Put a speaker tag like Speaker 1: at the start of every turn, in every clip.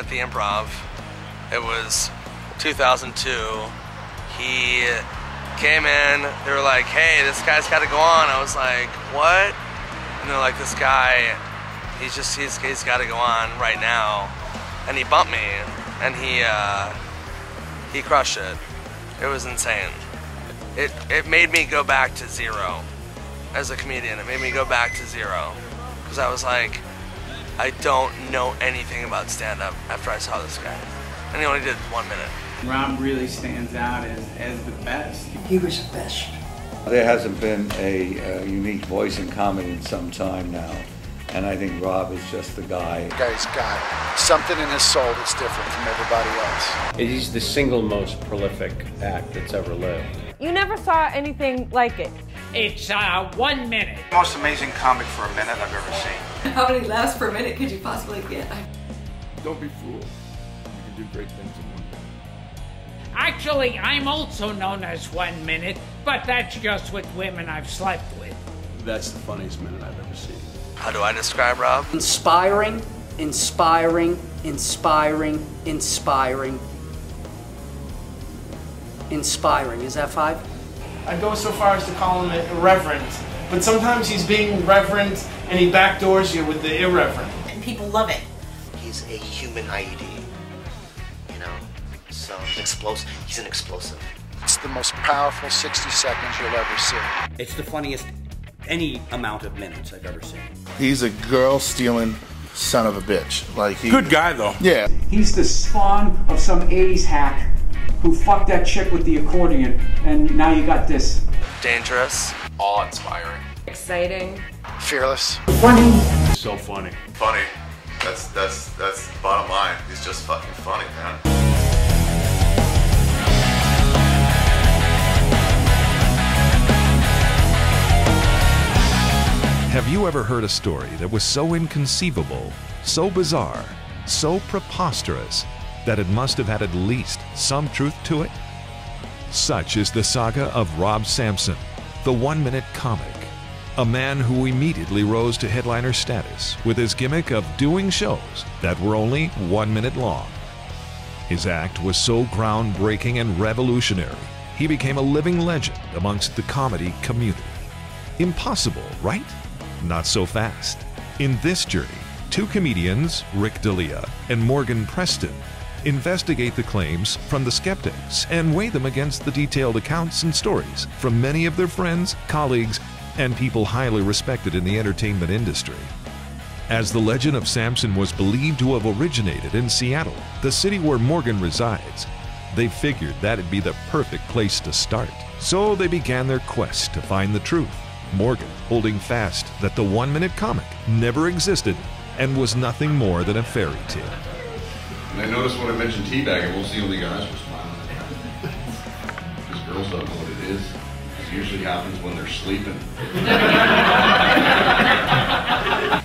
Speaker 1: at the Improv. It was 2002. He came in, they were like, hey, this guy's got to go on. I was like, what? And they're like, this guy, he's got to go on right now. And he bumped me, and he crushed it. It was insane. It made me go back to zero as a comedian. It made me go back to zero. Because I was like, I don't know anything about stand-up after I saw this guy. And he only did 1 minute.
Speaker 2: Rob really stands out as the best.
Speaker 3: He was the best.
Speaker 4: There hasn't been a unique voice in comedy in some time now. And I think Rob is just the guy.
Speaker 5: The guy's got something in his soul that's different from everybody else.
Speaker 6: He's the single most prolific act that's ever lived.
Speaker 7: You never saw anything like it.
Speaker 8: It's 1 minute.
Speaker 5: Most amazing comic for a minute I've ever seen.
Speaker 9: How many laughs per minute could you possibly get?
Speaker 10: Don't be fooled. You can do great things in 1 minute.
Speaker 8: Actually, I'm also known as 1 minute, but that's just with women I've slept with.
Speaker 10: That's the funniest minute I've ever seen.
Speaker 1: How do I describe Rob?
Speaker 3: Inspiring, inspiring, inspiring, inspiring. Inspiring. Is that 5?
Speaker 2: I'd go so far as to call him irreverent, but sometimes he's being reverent and he backdoors you with the irreverent.
Speaker 9: And people love it.
Speaker 11: He's a human IED, you know, so he's an explosive.
Speaker 5: It's the most powerful 60 seconds you'll ever see.
Speaker 12: It's the funniest any amount of minutes I've ever seen.
Speaker 13: He's a girl-stealing son of a bitch. Like
Speaker 10: Good guy, though.
Speaker 13: Yeah.
Speaker 2: He's the spawn of some 80s hack who fucked that chick with the accordion, and now you got this.
Speaker 1: Dangerous.
Speaker 10: Awe-inspiring.
Speaker 7: Exciting.
Speaker 5: Fearless.
Speaker 2: Funny.
Speaker 10: So funny.
Speaker 14: Funny. That's the bottom line. He's just fucking funny, man.
Speaker 15: Have you ever heard a story that was so inconceivable, so bizarre, so preposterous, that it must have had at least some truth to it? Such is the saga of Rob Sampson, the 1 minute comic, a man who immediately rose to headliner status with his gimmick of doing shows that were only 1 minute long. His act was so groundbreaking and revolutionary, he became a living legend amongst the comedy community. Impossible, right? Not so fast. In this journey, two comedians, Rick D'Elia and Morgan Preston, investigate the claims from the skeptics and weigh them against the detailed accounts and stories from many of their friends, colleagues, and people highly respected in the entertainment industry. As the legend of Sampson was believed to have originated in Seattle, the city where Morgan resides, they figured that'd be the perfect place to start. So they began their quest to find the truth. Morgan holding fast that the 1 minute comic never existed and was nothing more than a fairy tale.
Speaker 14: And I noticed when I mentioned teabagging, most of the only guys were smiling. Because girls don't know what it is. It usually happens when they're sleeping.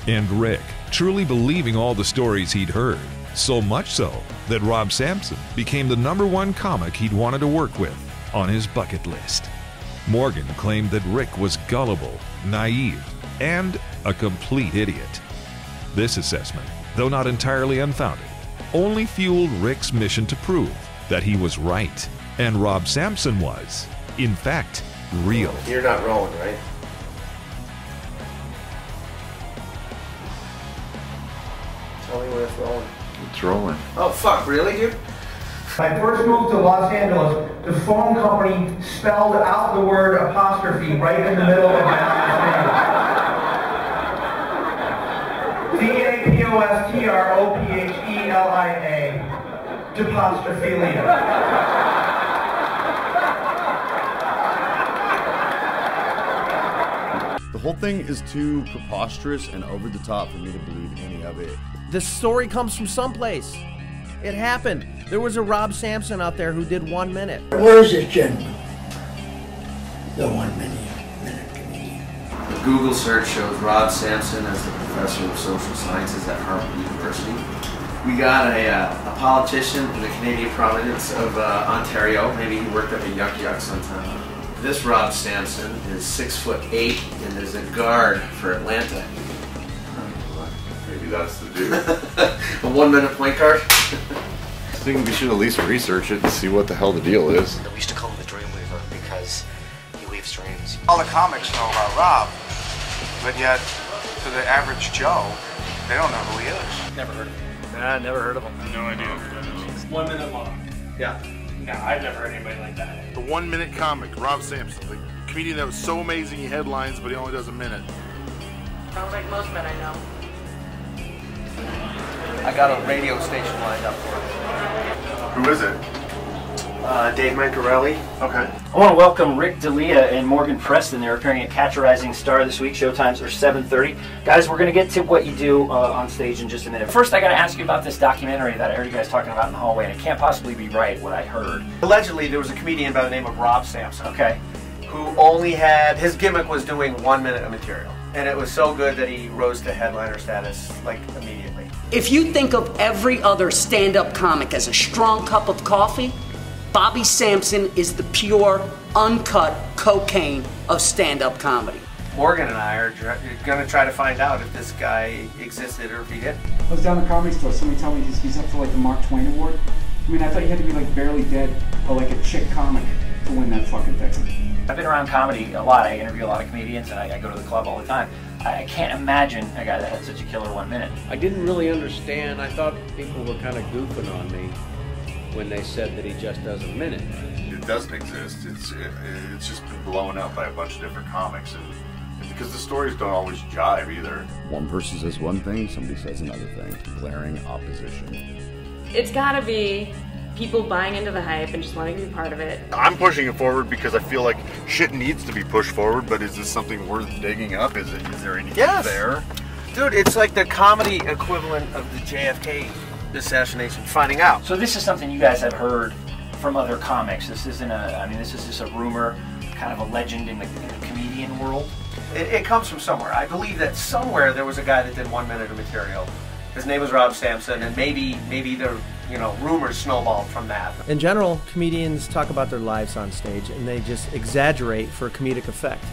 Speaker 15: And Rick, truly believing all the stories he'd heard, so much so that Rob Sampson became the #1 comic he'd wanted to work with on his bucket list. Morgan claimed that Rick was gullible, naive, and a complete idiot. This assessment, though not entirely unfounded, only fueled Rick's mission to prove that he was right, and Rob Sampson was, in fact, real.
Speaker 11: You're not rolling, right? Tell me when it's rolling.
Speaker 14: It's rolling.
Speaker 11: Oh, fuck, really, dude?
Speaker 16: When I first moved to Los Angeles, the phone company spelled out the word apostrophe right in the middle of my last name. D-A-P-O-S-T-R-O-P-H-E-L-I-A. Depostrophilia.
Speaker 10: The whole thing is too preposterous and over the top for me to believe any of it.
Speaker 12: The story comes from someplace. It happened. There was a Rob Sampson out there who did 1 minute.
Speaker 3: Where is this gentleman? The 1 minute comedian.
Speaker 11: The Google search shows Rob Sampson as the professor of social sciences at Harvard University. We got a politician in the Canadian province of Ontario. Maybe he worked at a Yuck Yuck sometime. This Rob Sampson is 6'8" and is a guard for Atlanta. Maybe
Speaker 14: maybe that's the dude.
Speaker 11: A 1 minute point card?
Speaker 10: I think we should at least research it and see what the hell the deal is.
Speaker 17: We used to call him the Dreamweaver because he weaves dreams.
Speaker 18: All the comics know about Rob, but yet, to the average Joe, they don't know who he is.
Speaker 17: Never heard of him. Nah, never heard of him.
Speaker 18: No idea.
Speaker 2: 1 minute long.
Speaker 11: Yeah.
Speaker 2: No, I've never heard anybody like that.
Speaker 13: The 1 minute comic, Rob Sampson, the comedian that was so amazing he headlines, but he only does a minute.
Speaker 9: Sounds like most men I know.
Speaker 11: I got a radio station lined up for him.
Speaker 13: Who is it?
Speaker 18: Dave Mancarelli.
Speaker 13: Okay.
Speaker 17: I want to welcome Rick D'Elia and Morgan Preston. They're appearing at Catch a Rising Star this week. Showtimes are 7:30. Guys, we're going to get to what you do on stage in just a minute. First, I got to ask you about this documentary that I heard you guys talking about in the hallway, and it can't possibly be right what I heard.
Speaker 11: Allegedly, there was a comedian by the name of Rob Sampson.
Speaker 17: Okay.
Speaker 11: Who only had, his gimmick was doing 1 minute of material. And it was so good that he rose to headliner status, like, immediately.
Speaker 19: If you think of every other stand-up comic as a strong cup of coffee, Bobby Sampson is the pure, uncut cocaine of stand-up comedy.
Speaker 11: Morgan and I are going to try to find out if this guy existed or if he did.
Speaker 20: I was down at the comedy store, somebody told me he's up for like the Mark Twain Award. I mean, I thought you had to be like barely dead or like a chick comic to win that fucking thing.
Speaker 17: I've been around comedy a lot. I interview a lot of comedians, and I go to the club all the time. I can't imagine a guy that had such a killer 1 minute.
Speaker 6: I didn't really understand. I thought people were kind of goofing on me when they said that he just does a minute.
Speaker 14: It doesn't exist. It's just been blown up by a bunch of different comics, and because the stories don't always jive either.
Speaker 10: One person says one thing, somebody says another thing. Glaring opposition.
Speaker 7: It's gotta be people buying into the hype and just wanting to be part of it.
Speaker 14: I'm pushing it forward because I feel like shit needs to be pushed forward, but is this something worth digging up? Is there anything there?
Speaker 11: Dude, it's like the comedy equivalent of the JFK assassination, finding out.
Speaker 17: So this is something you guys have heard from other comics. This isn't this is just a rumor, kind of a legend in the comedian world.
Speaker 11: It comes from somewhere. I believe that somewhere there was a guy that did 1 minute of material. His name was Rob Sampson, and maybe the rumors snowballed from that.
Speaker 12: In general, comedians talk about their lives on stage, and they just exaggerate for comedic effect,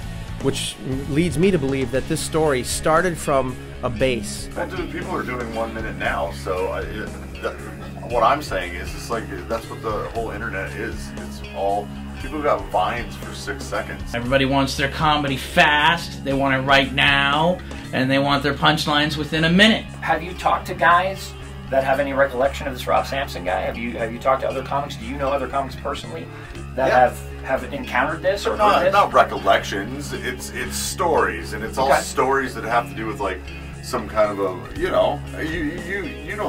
Speaker 12: which leads me to believe that this story started from a base.
Speaker 14: Well, dude, people are doing 1 minute now, so what I'm saying is, it's like that's what the whole internet is. It's all people got vines for 6 seconds.
Speaker 8: Everybody wants their comedy fast, they want it right now, and they want their punchlines within a minute.
Speaker 17: Have you talked to guys that have any recollection of this Rob Sampson guy? Have you talked to other comics? Do you know other comics personally that have encountered this or heard this?
Speaker 14: Not recollections. It's stories, and it's all stories that have to do with like some kind of a you don't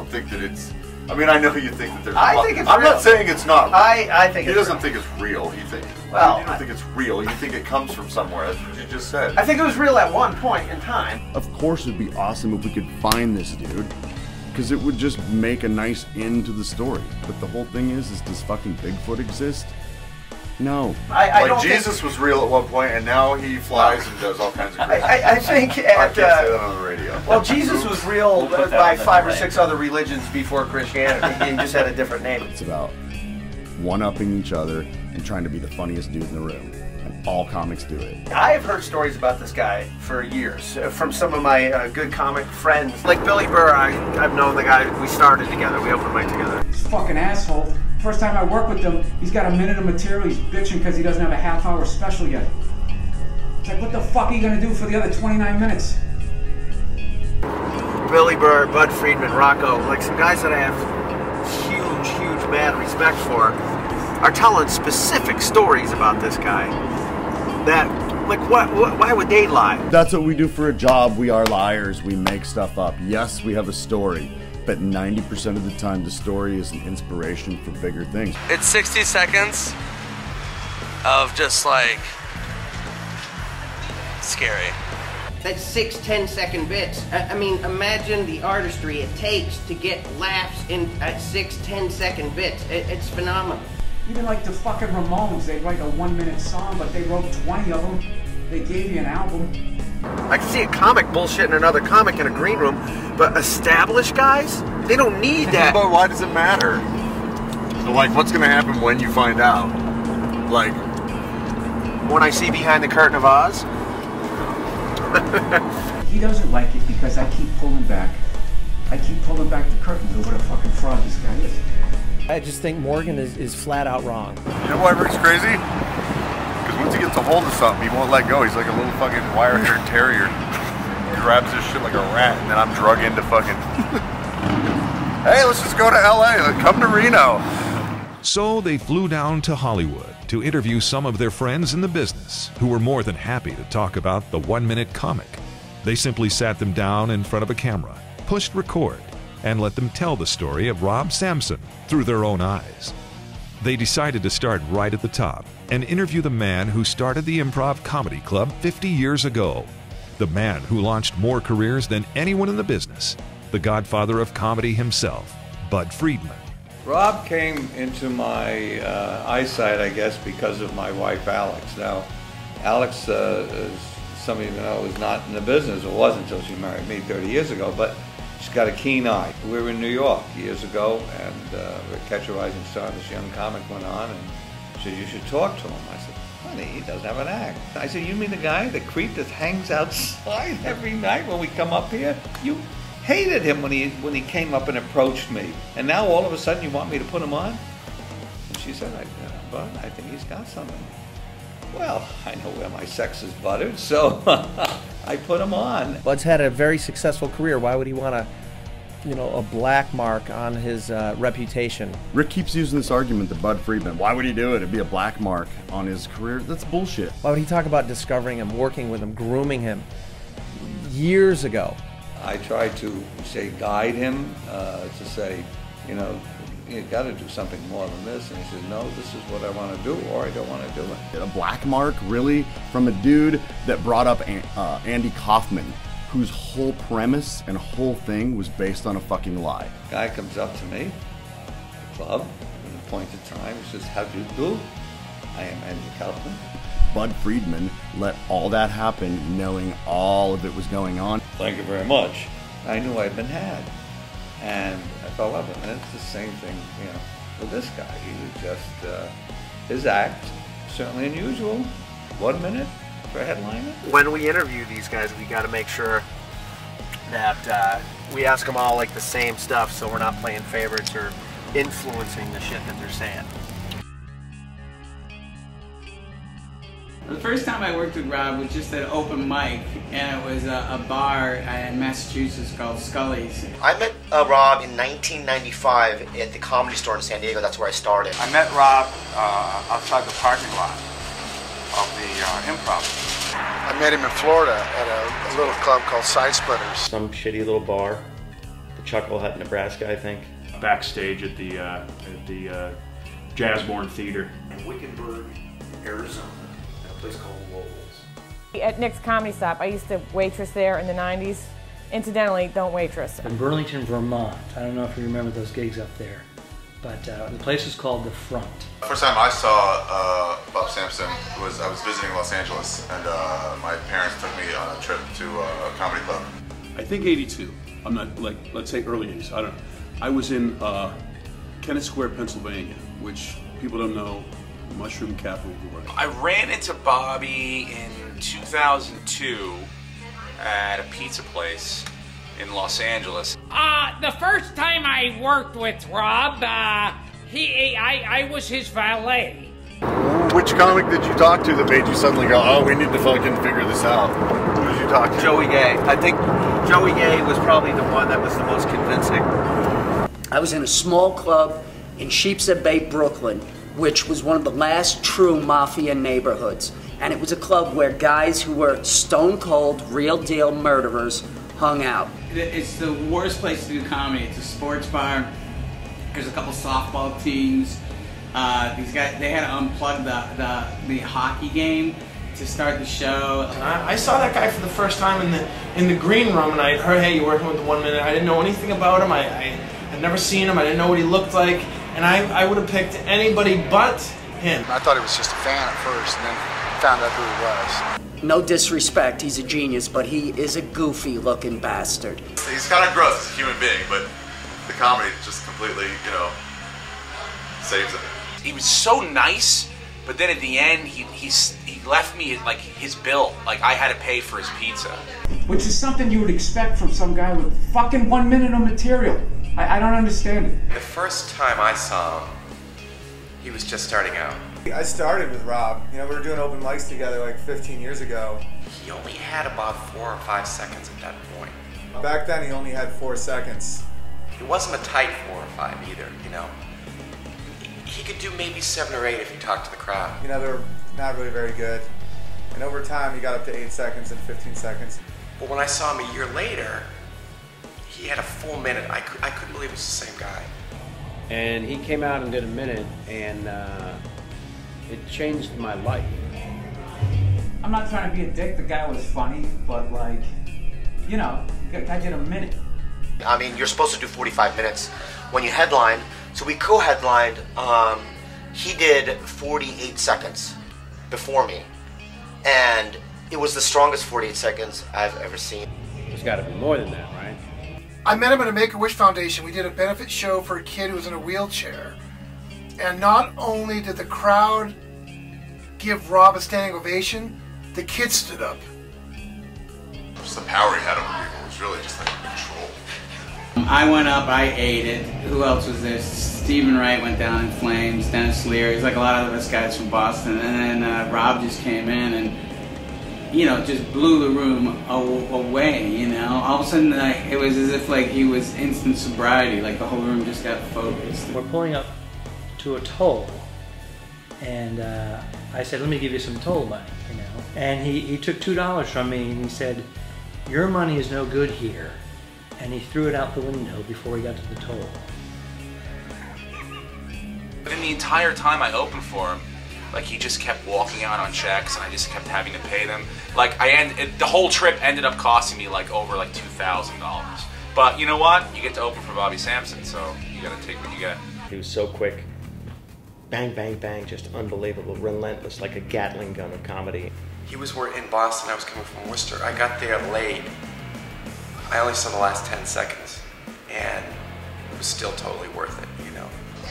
Speaker 14: think that it's. I mean, I know you think that there's.
Speaker 11: I think it's
Speaker 14: I'm
Speaker 11: real.
Speaker 14: not saying it's not real.
Speaker 11: I think
Speaker 14: he
Speaker 11: it's
Speaker 14: doesn't
Speaker 11: real.
Speaker 14: think it's real. He think.
Speaker 11: Well,
Speaker 14: you don't think it's real. You think it comes from somewhere. That's what you just said.
Speaker 11: I think it was real at one point in time.
Speaker 10: Of course it'd be awesome if we could find this dude, because it would just make a nice end to the story. But the whole thing is does fucking Bigfoot exist? No.
Speaker 11: I don't
Speaker 14: Jesus was real at one point, and now he flies and does all kinds of crazy.
Speaker 11: I think
Speaker 14: I can't say that on the radio.
Speaker 11: Well, Jesus was real by 5 or 6 other religions before Christianity. He just had a different name.
Speaker 10: It's about one-upping each other and trying to be the funniest dude in the room. And all comics do it.
Speaker 11: I've heard stories about this guy for years from some of my good comic friends. Like Billy Burr, I've known the guy. We started together. We opened mic together.
Speaker 20: This fucking asshole. First time I work with him, he's got a minute of material. He's bitching because he doesn't have a half-hour special yet. It's like, what the fuck are you gonna do for the other 29 minutes?
Speaker 11: Billy Burr, Bud Friedman, Rocco, like some guys that I have huge mad respect for, are telling specific stories about this guy. That, like, why would they lie?
Speaker 10: That's what we do for a job. We are liars. We make stuff up. Yes, we have a story, but 90% of the time the story is an inspiration for bigger things.
Speaker 1: It's 60 seconds of just like scary.
Speaker 21: That's 6 10-second bits. I mean, imagine the artistry it takes to get laughs at 6 10-second bits. It's phenomenal.
Speaker 20: Even like the fucking Ramones, they write a 1 minute song, but they wrote 20 of them. They gave you an album.
Speaker 11: I can see a comic bullshitting another comic in a green room, but established guys, they don't need that.
Speaker 14: But why does it matter? So, like, what's going to happen when you find out? Like,
Speaker 11: when I see Behind the Curtain of Oz?
Speaker 20: He doesn't like it because I keep pulling back I keep pulling back the curtain over what a fucking fraud this guy is.
Speaker 12: I just think Morgan is flat out wrong.
Speaker 14: You know why Rick's crazy? Because once he gets a hold of something, he won't let go. He's like a little fucking wire-haired terrier. He grabs this shit like a rat, and then I'm drug into fucking... Hey, let's just go to LA. Come to Reno.
Speaker 15: So they flew down to Hollywood to interview some of their friends in the business who were more than happy to talk about the one-minute comic. They simply sat them down in front of a camera, pushed record, and let them tell the story of Rob Sampson through their own eyes. They decided to start right at the top and interview the man who started the Improv Comedy Club 50 years ago. The man who launched more careers than anyone in the business, the godfather of comedy himself, Bud Friedman.
Speaker 4: Rob came into my eyesight, I guess, because of my wife, Alex. Now, Alex, as some of you know, is not in the business. It wasn't until she married me 30 years ago, but she's got a keen eye. We were in New York years ago, and Rick Catch a Rising Star, this young comic, went on and said, you should talk to him. I said, honey, he doesn't have an act. I said, you mean the guy, the creep that hangs outside every night when we come up here? You hated him when he came up and approached me, and now all of a sudden you want me to put him on? And she said, Bud, I think he's got something. Well, I know where my sex is buttered, so I put him on.
Speaker 12: Bud's had a very successful career. Why would he want a black mark on his reputation?
Speaker 10: Rick keeps using this argument to Bud Friedman. Why would he do it? It'd be a black mark on his career. That's bullshit.
Speaker 12: Why would he talk about discovering him, working with him, grooming him years ago?
Speaker 4: I tried to guide him to say, you got to do something more than this. And he said, no, this is what I want to do, or I don't want to do it.
Speaker 10: A black mark, really? From a dude that brought up Andy Kaufman, whose whole premise and whole thing was based on a fucking lie.
Speaker 4: Guy comes up to me, the club, at an appointed time. He says, how do you do? I am Andy Kaufman.
Speaker 10: Bud Friedman let all that happen knowing all of it was going on.
Speaker 4: Thank you very much. I knew I'd been had, and I fell in love with him. And it's the same thing, with this guy. He was just, his act, certainly unusual. 1 minute for a headliner.
Speaker 22: When we interview these guys, we got to make sure that we ask them all like the same stuff, so we're not playing favorites or influencing the shit that they're saying.
Speaker 23: The first time I worked with Rob was just at an open mic, and it was a bar in Massachusetts called Scully's.
Speaker 24: I met Rob in 1995 at the Comedy Store in San Diego. That's where I started.
Speaker 18: I met Rob outside the parking lot of the Improv.
Speaker 5: I met him in Florida at a little club called Side Splitters.
Speaker 25: Some shitty little bar, the Chuckle Hut, Nebraska, I think.
Speaker 26: Backstage at the Jazzborn Theater
Speaker 27: in Wickenburg, Arizona. Place called Lowell's.
Speaker 9: At Nick's Comedy Stop, I used to waitress there in the 90s. Incidentally, don't waitress.
Speaker 28: In Burlington, Vermont. I don't know if you remember those gigs up there, but the place is called The Front.
Speaker 14: The first time I saw Bob Sampson I was visiting Los Angeles, and my parents took me on a trip to a comedy club.
Speaker 26: I think 82. I'm not, let's say early 80s. I don't know. I was in Kennett Square, Pennsylvania, which people don't know. Mushroom capital of the world.
Speaker 29: I ran into Bobby in 2002 at a pizza place in Los Angeles.
Speaker 8: The first time I worked with Rob, I was his valet.
Speaker 14: Which comic did you talk to that made you suddenly go, oh, we need to fucking figure this out? Who did you talk to?
Speaker 22: Joey Gay. I think Joey Gay was probably the one that was the most convincing.
Speaker 19: I was in a small club in Sheepshead Bay, Brooklyn, which was one of the last true mafia neighborhoods. And it was a club where guys who were stone cold, real deal murderers hung out.
Speaker 23: It's the worst place to do comedy. It's a sports bar. There's a couple softball teams. These guys, they had to unplug the hockey game to start the show.
Speaker 2: I saw that guy for the first time in the green room, and I heard, hey, you're working with the 1 Minute. I didn't know anything about him. I'd never seen him. I didn't know what he looked like. And I would have picked anybody but him.
Speaker 5: I thought he was just a fan at first, and then found out who he was.
Speaker 19: No disrespect, he's a genius, but he is a goofy-looking bastard.
Speaker 14: He's kind of gross as a human being, but the comedy just completely, saves him.
Speaker 29: He was so nice But then at the end, he left me like his bill. Like I had to pay for his pizza.
Speaker 20: Which is something you would expect from some guy with fucking 1 minute of material. I don't understand it.
Speaker 1: The first time I saw him, he was just starting out.
Speaker 3: I started with Rob. You know, we were doing open mics together like 15 years ago.
Speaker 1: He only had about 4 or 5 seconds at that point.
Speaker 3: Back then, he only had 4 seconds.
Speaker 1: It wasn't a tight 4 or 5 either, you know. He could do maybe 7 or 8 if he talked to the crowd.
Speaker 3: You know, they're not really very good. And over time, he got up to 8 seconds and 15 seconds.
Speaker 1: But when I saw him a year later, he had a full minute. I couldn't believe it was the same guy.
Speaker 6: And he came out and did a minute, and it changed my life.
Speaker 20: I'm not trying to be a dick, the guy was funny, but like, you know, I did a minute.
Speaker 24: I mean, you're supposed to do 45 minutes when you headline, so we co-headlined, he did 48 seconds before me, and it was the strongest 48 seconds I've ever seen.
Speaker 6: There's got to be more than that, right?
Speaker 7: I met him at a Make-A-Wish Foundation. We did a benefit show for a kid who was in a wheelchair. And not only did the crowd give Rob a standing ovation, the kid stood up.
Speaker 14: Just the power he had over people was really just like control.
Speaker 23: I went up, I ate it. Who else was there? Stephen Wright went down in flames, Dennis Leary, he's like a lot of us guys from Boston. And then Rob just came in and, you know, just blew the room away, you know. All of a sudden, it was as if like he was instant sobriety, like the whole room just got focused.
Speaker 28: We're pulling up to a toll, and I said, let me give you some toll money, you know. And he took $2 from me and he said, your money is no good here. And he threw it out the window before he got to the toll.
Speaker 29: But in the entire time I opened for him, like he just kept walking out on checks, and I just kept having to pay them. Like the whole trip ended up costing me like over like $2,000. But you know what? You get to open for Bobby Sampson, so you got to take what you get.
Speaker 6: He was so quick. Bang, bang, bang, just unbelievable, relentless, like a Gatling gun of comedy.
Speaker 1: He was in Boston, I was coming from Worcester. I got there late. I only saw the last 10 seconds, and it was still totally worth it, you know.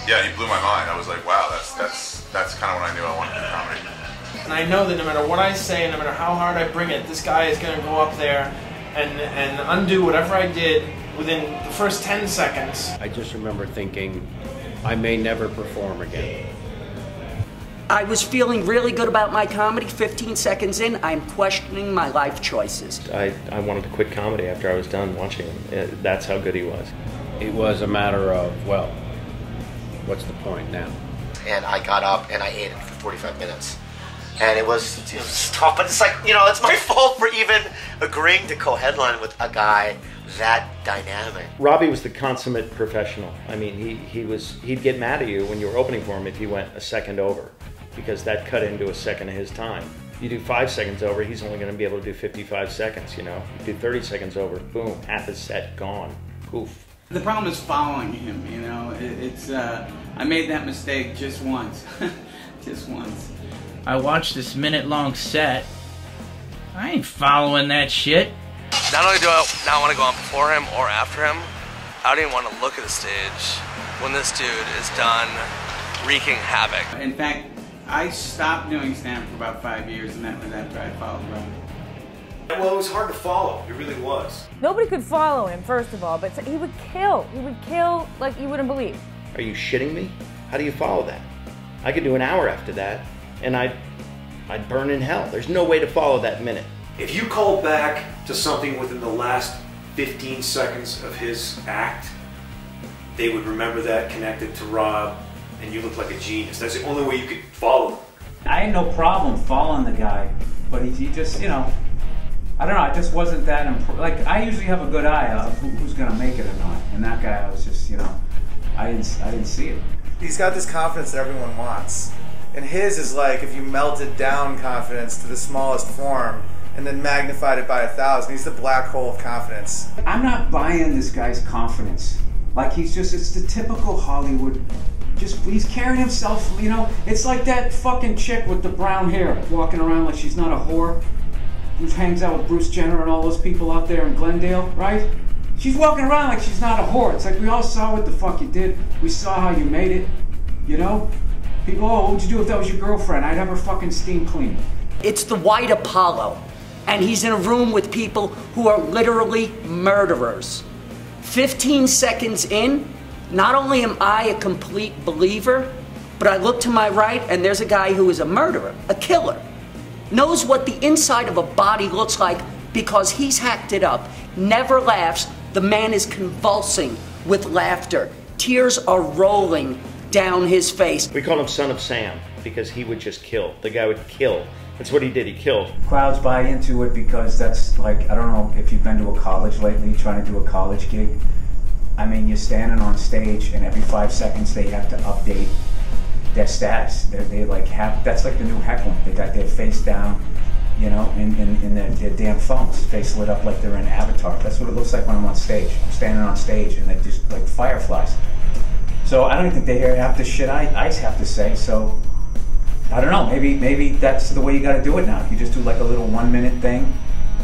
Speaker 14: Yeah, he blew my mind. I was like, wow, that's kind of when I knew I wanted to do comedy.
Speaker 2: And I know that no matter what I say, no matter how hard I bring it, this guy is going to go up there and undo whatever I did within the first 10 seconds.
Speaker 6: I just remember thinking, I may never perform again.
Speaker 19: I was feeling really good about my comedy. 15 seconds in, I'm questioning my life choices.
Speaker 6: I wanted to quit comedy after I was done watching him. That's how good he was. It was a matter of, well, what's the point now?
Speaker 24: And I got up and I ate it for 45 minutes. And it was tough, but it's like, you know, it's my fault for even agreeing to co-headline with a guy that dynamic.
Speaker 6: Robbie was the consummate professional. I mean, he'd get mad at you when you were opening for him if he went a second over, because that cut into a second of his time. You do 5 seconds over, he's only going to be able to do 55 seconds, you know. You do 30 seconds over, boom, half his set gone, poof.
Speaker 23: The problem is following him, you know. I made that mistake just once, just once.
Speaker 11: I watched this minute-long set. I ain't following that shit.
Speaker 13: Not only do I not want to go on before him or after him, I don't even want to look at the stage when this dude is done wreaking havoc.
Speaker 23: In fact, I stopped doing stand-up for about 5 years, and that was after I followed Rob.
Speaker 27: Well, it was hard to follow. It really was.
Speaker 9: Nobody could follow him, first of all, but he would kill. He would kill like you wouldn't believe.
Speaker 6: Are you shitting me? How do you follow that? I could do an hour after that, and I'd burn in hell. There's no way to follow that minute.
Speaker 27: If you called back to something within the last 15 seconds of his act, they would remember that, connect it to Rob, and you look like a genius. That's the only way you could follow him.
Speaker 20: I had no problem following the guy, but he just, you know, I don't know, I just wasn't that like, I usually have a good eye of who's gonna make it or not, and that guy, I was just, you know, I didn't see it.
Speaker 3: He's got this confidence that everyone wants. And his is like if you melted down confidence to the smallest form and then magnified it by 1,000. He's the black hole of confidence.
Speaker 20: I'm not buying this guy's confidence. Like it's the typical Hollywood, he's carrying himself, you know, it's like that fucking chick with the brown hair walking around like she's not a whore, who hangs out with Bruce Jenner and all those people out there in Glendale, right? She's walking around like she's not a whore. It's like we all saw what the fuck you did. We saw how you made it, you know? People, oh, what would you do if that was your girlfriend? I'd have her fucking steam clean.
Speaker 19: It's the White Apollo, and he's in a room with people who are literally murderers. 15 seconds in, not only am I a complete believer, but I look to my right and there's a guy who is a murderer, a killer. Knows what the inside of a body looks like because he's hacked it up, never laughs, the man is convulsing with laughter. Tears are rolling down his face.
Speaker 6: We call him Son of Sam because he would just kill. The guy would kill. That's what he did, he killed.
Speaker 20: Crowds buy into it because that's like, I don't know if you've been to a college lately, trying to do a college gig. I mean, you're standing on stage and every 5 seconds they have to update their status. They like have, that's like the new heckling. They got their face down, you know, in their damn phones. Face lit up like they're in Avatar. That's what it looks like when I'm on stage. I'm standing on stage and they're just like fireflies. So I don't think they hear half the shit I have to say, so I don't know, maybe that's the way you gotta do it now. You just do like a little 1 minute thing,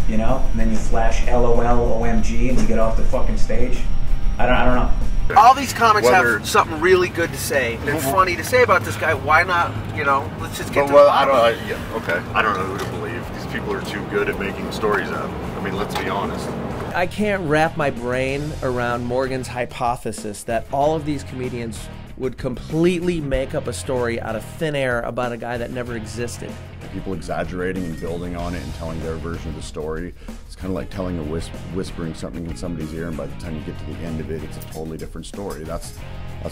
Speaker 20: you know, and then you flash LOL, OMG, and you get off the fucking stage. I don't know.
Speaker 22: All these comics have something really good to say and funny to say about this guy. Why not, you know, let's just get to the bottom.
Speaker 14: I don't know who to believe. These people are too good at making stories up. I mean, let's be honest.
Speaker 22: I can't wrap my brain around Morgan's hypothesis that all of these comedians would completely make up a story out of thin air about a guy that never existed.
Speaker 14: People exaggerating and building on it and telling their version of the story. It's kind of like telling whispering something in somebody's ear, and by the time you get to the end of it, it's a totally different story. That's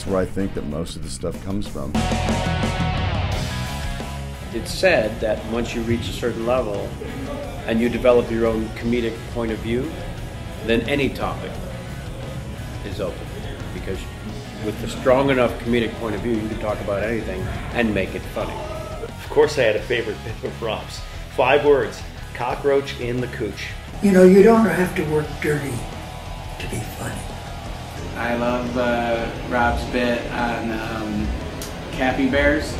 Speaker 14: where I think that most of the stuff comes from.
Speaker 6: It's said that once you reach a certain level and you develop your own comedic point of view, then any topic is open, because with a strong enough comedic point of view, you can talk about anything and make it funny. Of course I had a favorite bit of Rob's. 5 words, cockroach in the cooch.
Speaker 4: You know, you don't have to work dirty to be funny.
Speaker 23: I love Rob's bit on Cappy Bears,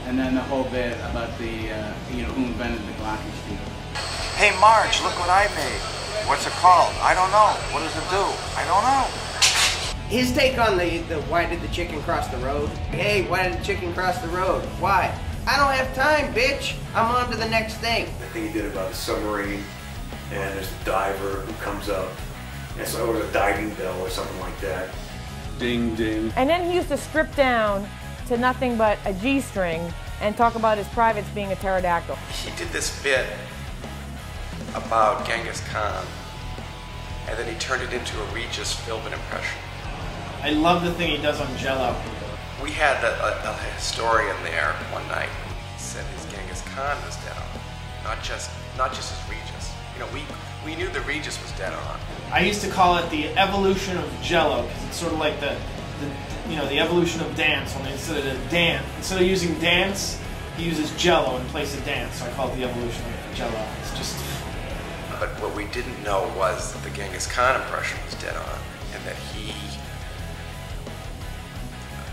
Speaker 23: and then the whole bit about the, you know, who invented the glockenspiel.
Speaker 10: Hey Marge, look what I made. What's it called? I don't know. What does it do? I don't know.
Speaker 22: His take on the why did the chicken cross the road? Hey, why did the chicken cross the road? Why? I don't have time, bitch. I'm on to the next thing.
Speaker 27: The thing he did about the submarine, and there's a diver who comes up, and so or a diving bell or something like that. Ding, ding.
Speaker 9: And then he used to strip down to nothing but a G-string and talk about his privates being a pterodactyl.
Speaker 1: He did this bit about Genghis Khan, and then he turned it into a Regis Philbin impression.
Speaker 2: I love the thing he does on Jell-O.
Speaker 1: We had a historian there one night. He said his Genghis Khan was dead on, not just his Regis. You know, we knew the Regis was dead on.
Speaker 2: I used to call it the evolution of Jell-O, because it's sort of like the evolution of dance. Only instead of using dance, he uses Jell-O in place of dance. So I call it the evolution of Jell-O. It's just.
Speaker 1: But what we didn't know was that the Genghis Khan impression was dead on, and that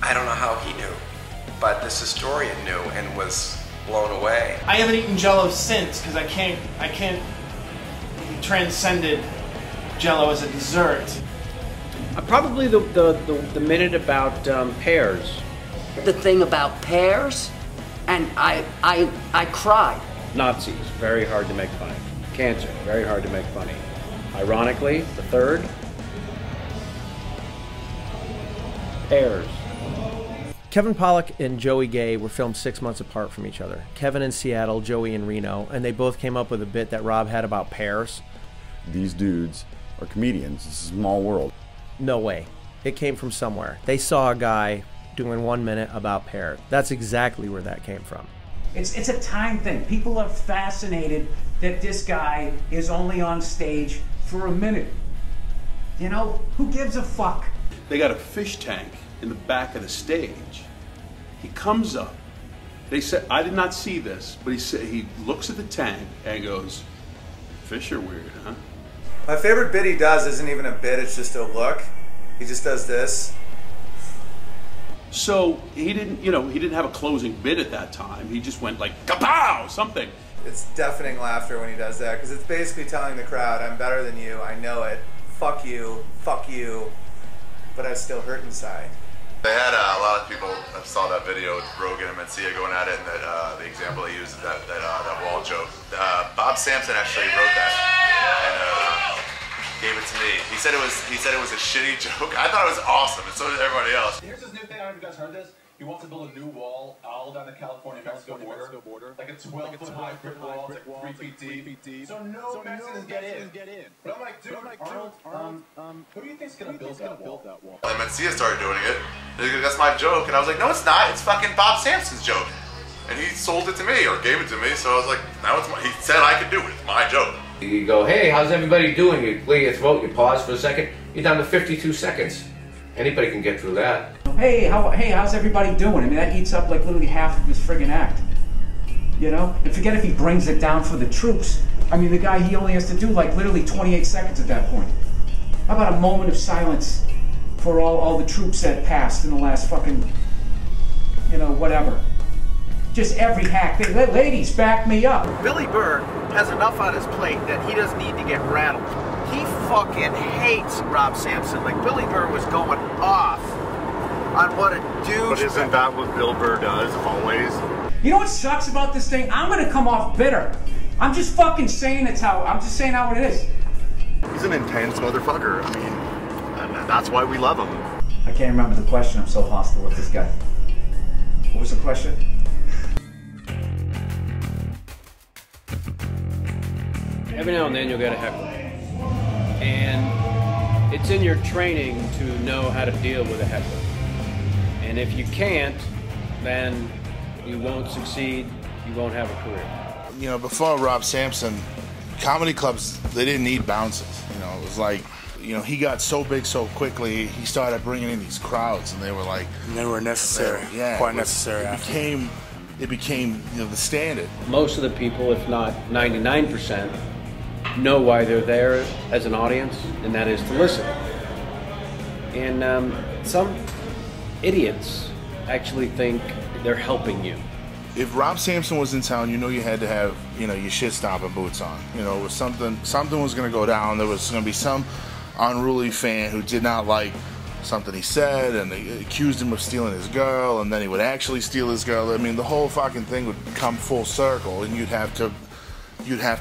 Speaker 1: I don't know how he knew, but this historian knew and was blown away.
Speaker 2: I haven't eaten Jell-O since because I can't transcended Jell-O as a dessert.
Speaker 6: Probably the minute about pears.
Speaker 19: The thing about pears, and I cried.
Speaker 6: Nazis, very hard to make funny. Cancer, very hard to make funny. Ironically, the third, pears.
Speaker 22: Kevin Pollak and Joey Gay were filmed 6 months apart from each other. Kevin in Seattle, Joey in Reno, and they both came up with a bit that Rob had about pears.
Speaker 14: These dudes are comedians. It's a small world.
Speaker 22: No way. It came from somewhere. They saw a guy doing 1 minute about pears. That's exactly where that came from.
Speaker 20: It's a time thing. People are fascinated that this guy is only on stage for a minute. You know, who gives a fuck?
Speaker 26: They got a fish tank in the back of the stage. He comes up. They said, I did not see this, but he looks at the tank and goes, fish are weird, huh?
Speaker 3: My favorite bit he does isn't even a bit, it's just a look. He just does this.
Speaker 26: So he didn't have a closing bit at that time. He just went like, kapow, something.
Speaker 3: It's deafening laughter when he does that, because it's basically telling the crowd, I'm better than you, I know it, fuck you, but I still hurt inside.
Speaker 14: They had a lot of people saw that video with Rogan and Mencia going at it, and that the example they used is that wall joke. Bob Sampson actually wrote that and gave it to me. He said it was a shitty joke. I thought it was awesome, and so did everybody else.
Speaker 5: Here's his new thing. I don't know if you guys heard this. He wants to build a new wall all down the California-Mexico border. Like a 12-foot high brick wall, it's like 3 feet deep. So no Mexicans get in. But I'm like, dude, Arnold, who do you think's gonna build that wall?
Speaker 14: And Mencia started doing it. That's my joke, and I was like, no, it's not. It's fucking Bob Sampson's joke. And he sold it to me, or gave it to me, so I was like, now it's my, he said I could do it. It's my joke.
Speaker 8: You go, hey, how's everybody doing? You play your throat, you pause for a second, you're down to 52 seconds. Anybody can get through that.
Speaker 20: Hey, how's everybody doing? I mean, that eats up like literally half of his friggin' act. You know? And forget if he brings it down for the troops. I mean, the guy, he only has to do like literally 28 seconds at that point. How about a moment of silence for all the troops that passed in the last fucking, you know, whatever. Just every hack. Ladies, back me up.
Speaker 2: Billy Burr has enough on his plate that he doesn't need to get rattled. He fucking hates Rob Sampson. Like, Billy Burr was going off on what a douche.
Speaker 14: But isn't that what Bill Burr does always?
Speaker 20: You know what sucks about this thing? I'm gonna come off bitter. I'm just fucking saying I'm just saying how it is.
Speaker 14: He's an intense motherfucker. I mean, and that's why we love him.
Speaker 20: I can't remember the question. I'm so hostile with this guy. What was the question?
Speaker 12: Every now and then you'll get a heckle. And it's in your training to know how to deal with a heckler. And if you can't, then you won't succeed, you won't have a career.
Speaker 15: You know, before Rob Sampson, comedy clubs, they didn't need bounces. You know, it was like, you know, he got so big so quickly, he started bringing in these crowds, and they were like...
Speaker 16: And they were necessary, quite necessary.
Speaker 15: It became, you know, the standard.
Speaker 12: Most of the people, if not 99%, know why they're there as an audience, and that is to listen. And some idiots actually think they're helping you.
Speaker 15: If Rob Sampson was in town, you know you had to have, you know, your shit stomping boots on. You know, it was something was going to go down. There was going to be some unruly fan who did not like something he said, and they accused him of stealing his girl, and then he would actually steal his girl. I mean, the whole fucking thing would come full circle, and you'd have to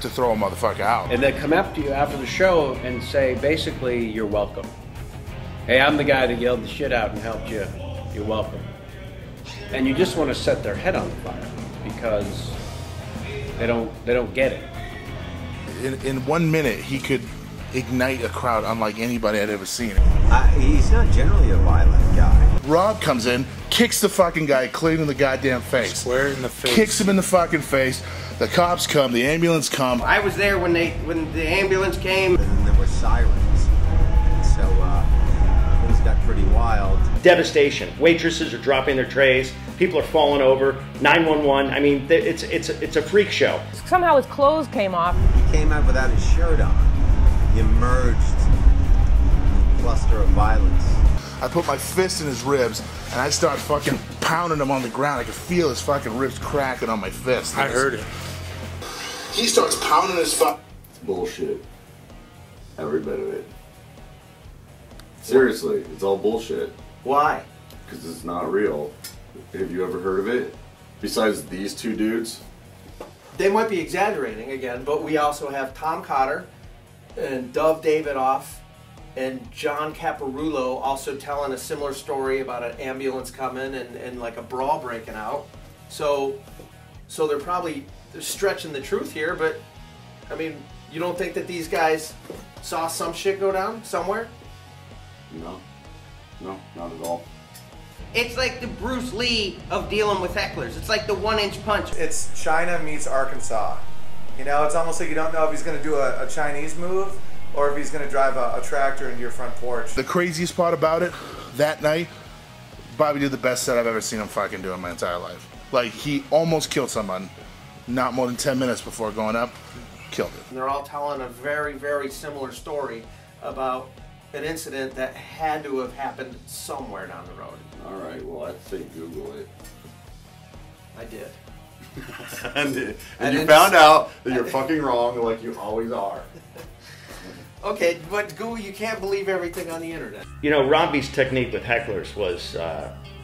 Speaker 15: throw a motherfucker out.
Speaker 12: And they come after you after the show and say, basically, you're welcome. Hey, I'm the guy that yelled the shit out and helped you. You're welcome. And you just want to set their head on fire because they don't get it.
Speaker 15: In 1 minute, he could ignite a crowd unlike anybody I'd ever seen.
Speaker 17: He's not generally a violent guy.
Speaker 15: Rob comes in, kicks the fucking guy clean in the goddamn face.
Speaker 16: Square in the face.
Speaker 15: Kicks him in the fucking face. The cops come, the ambulance come.
Speaker 2: I was there when the ambulance came.
Speaker 17: And there were sirens. So things got pretty wild.
Speaker 6: Devastation. Waitresses are dropping their trays. People are falling over. 911. I mean, it's a freak show.
Speaker 9: Somehow his clothes came off.
Speaker 17: He came out without his shirt on. He emerged in a cluster of violence.
Speaker 15: I put my fist in his ribs and I start fucking pounding him on the ground. I could feel his fucking ribs cracking on my fist.
Speaker 16: I heard it.
Speaker 15: He starts pounding his fuck.
Speaker 18: It's bullshit. Every bit of it. Seriously, it's all bullshit.
Speaker 2: Why?
Speaker 18: Because it's not real. Have you ever heard of it? Besides these two dudes?
Speaker 2: They might be exaggerating again, but we also have Tom Cotter and Dov Davidoff and John Caparulo also telling a similar story about an ambulance coming and like a brawl breaking out. So they're probably stretching the truth here, but I mean, you don't think that these guys saw some shit go down somewhere?
Speaker 18: No, not at all.
Speaker 2: It's like the Bruce Lee of dealing with hecklers. It's like the 1-inch punch.
Speaker 3: It's China meets Arkansas. You know, it's almost like you don't know if he's going to do a Chinese move or if he's going to drive a tractor into your front porch.
Speaker 15: The craziest part about it, that night, Bobby did the best set I've ever seen him fucking do in my entire life. Like, he almost killed someone, not more than 10 minutes before going up, killed it.
Speaker 2: And they're all telling a very, very similar story about an incident that had to have happened somewhere down the road.
Speaker 18: Alright, well, I'd say Google it.
Speaker 2: I did.
Speaker 18: and you found out that you're fucking wrong like you always are.
Speaker 22: Okay, but Google, you can't believe everything on the internet.
Speaker 6: You know, Robbie's technique with hecklers was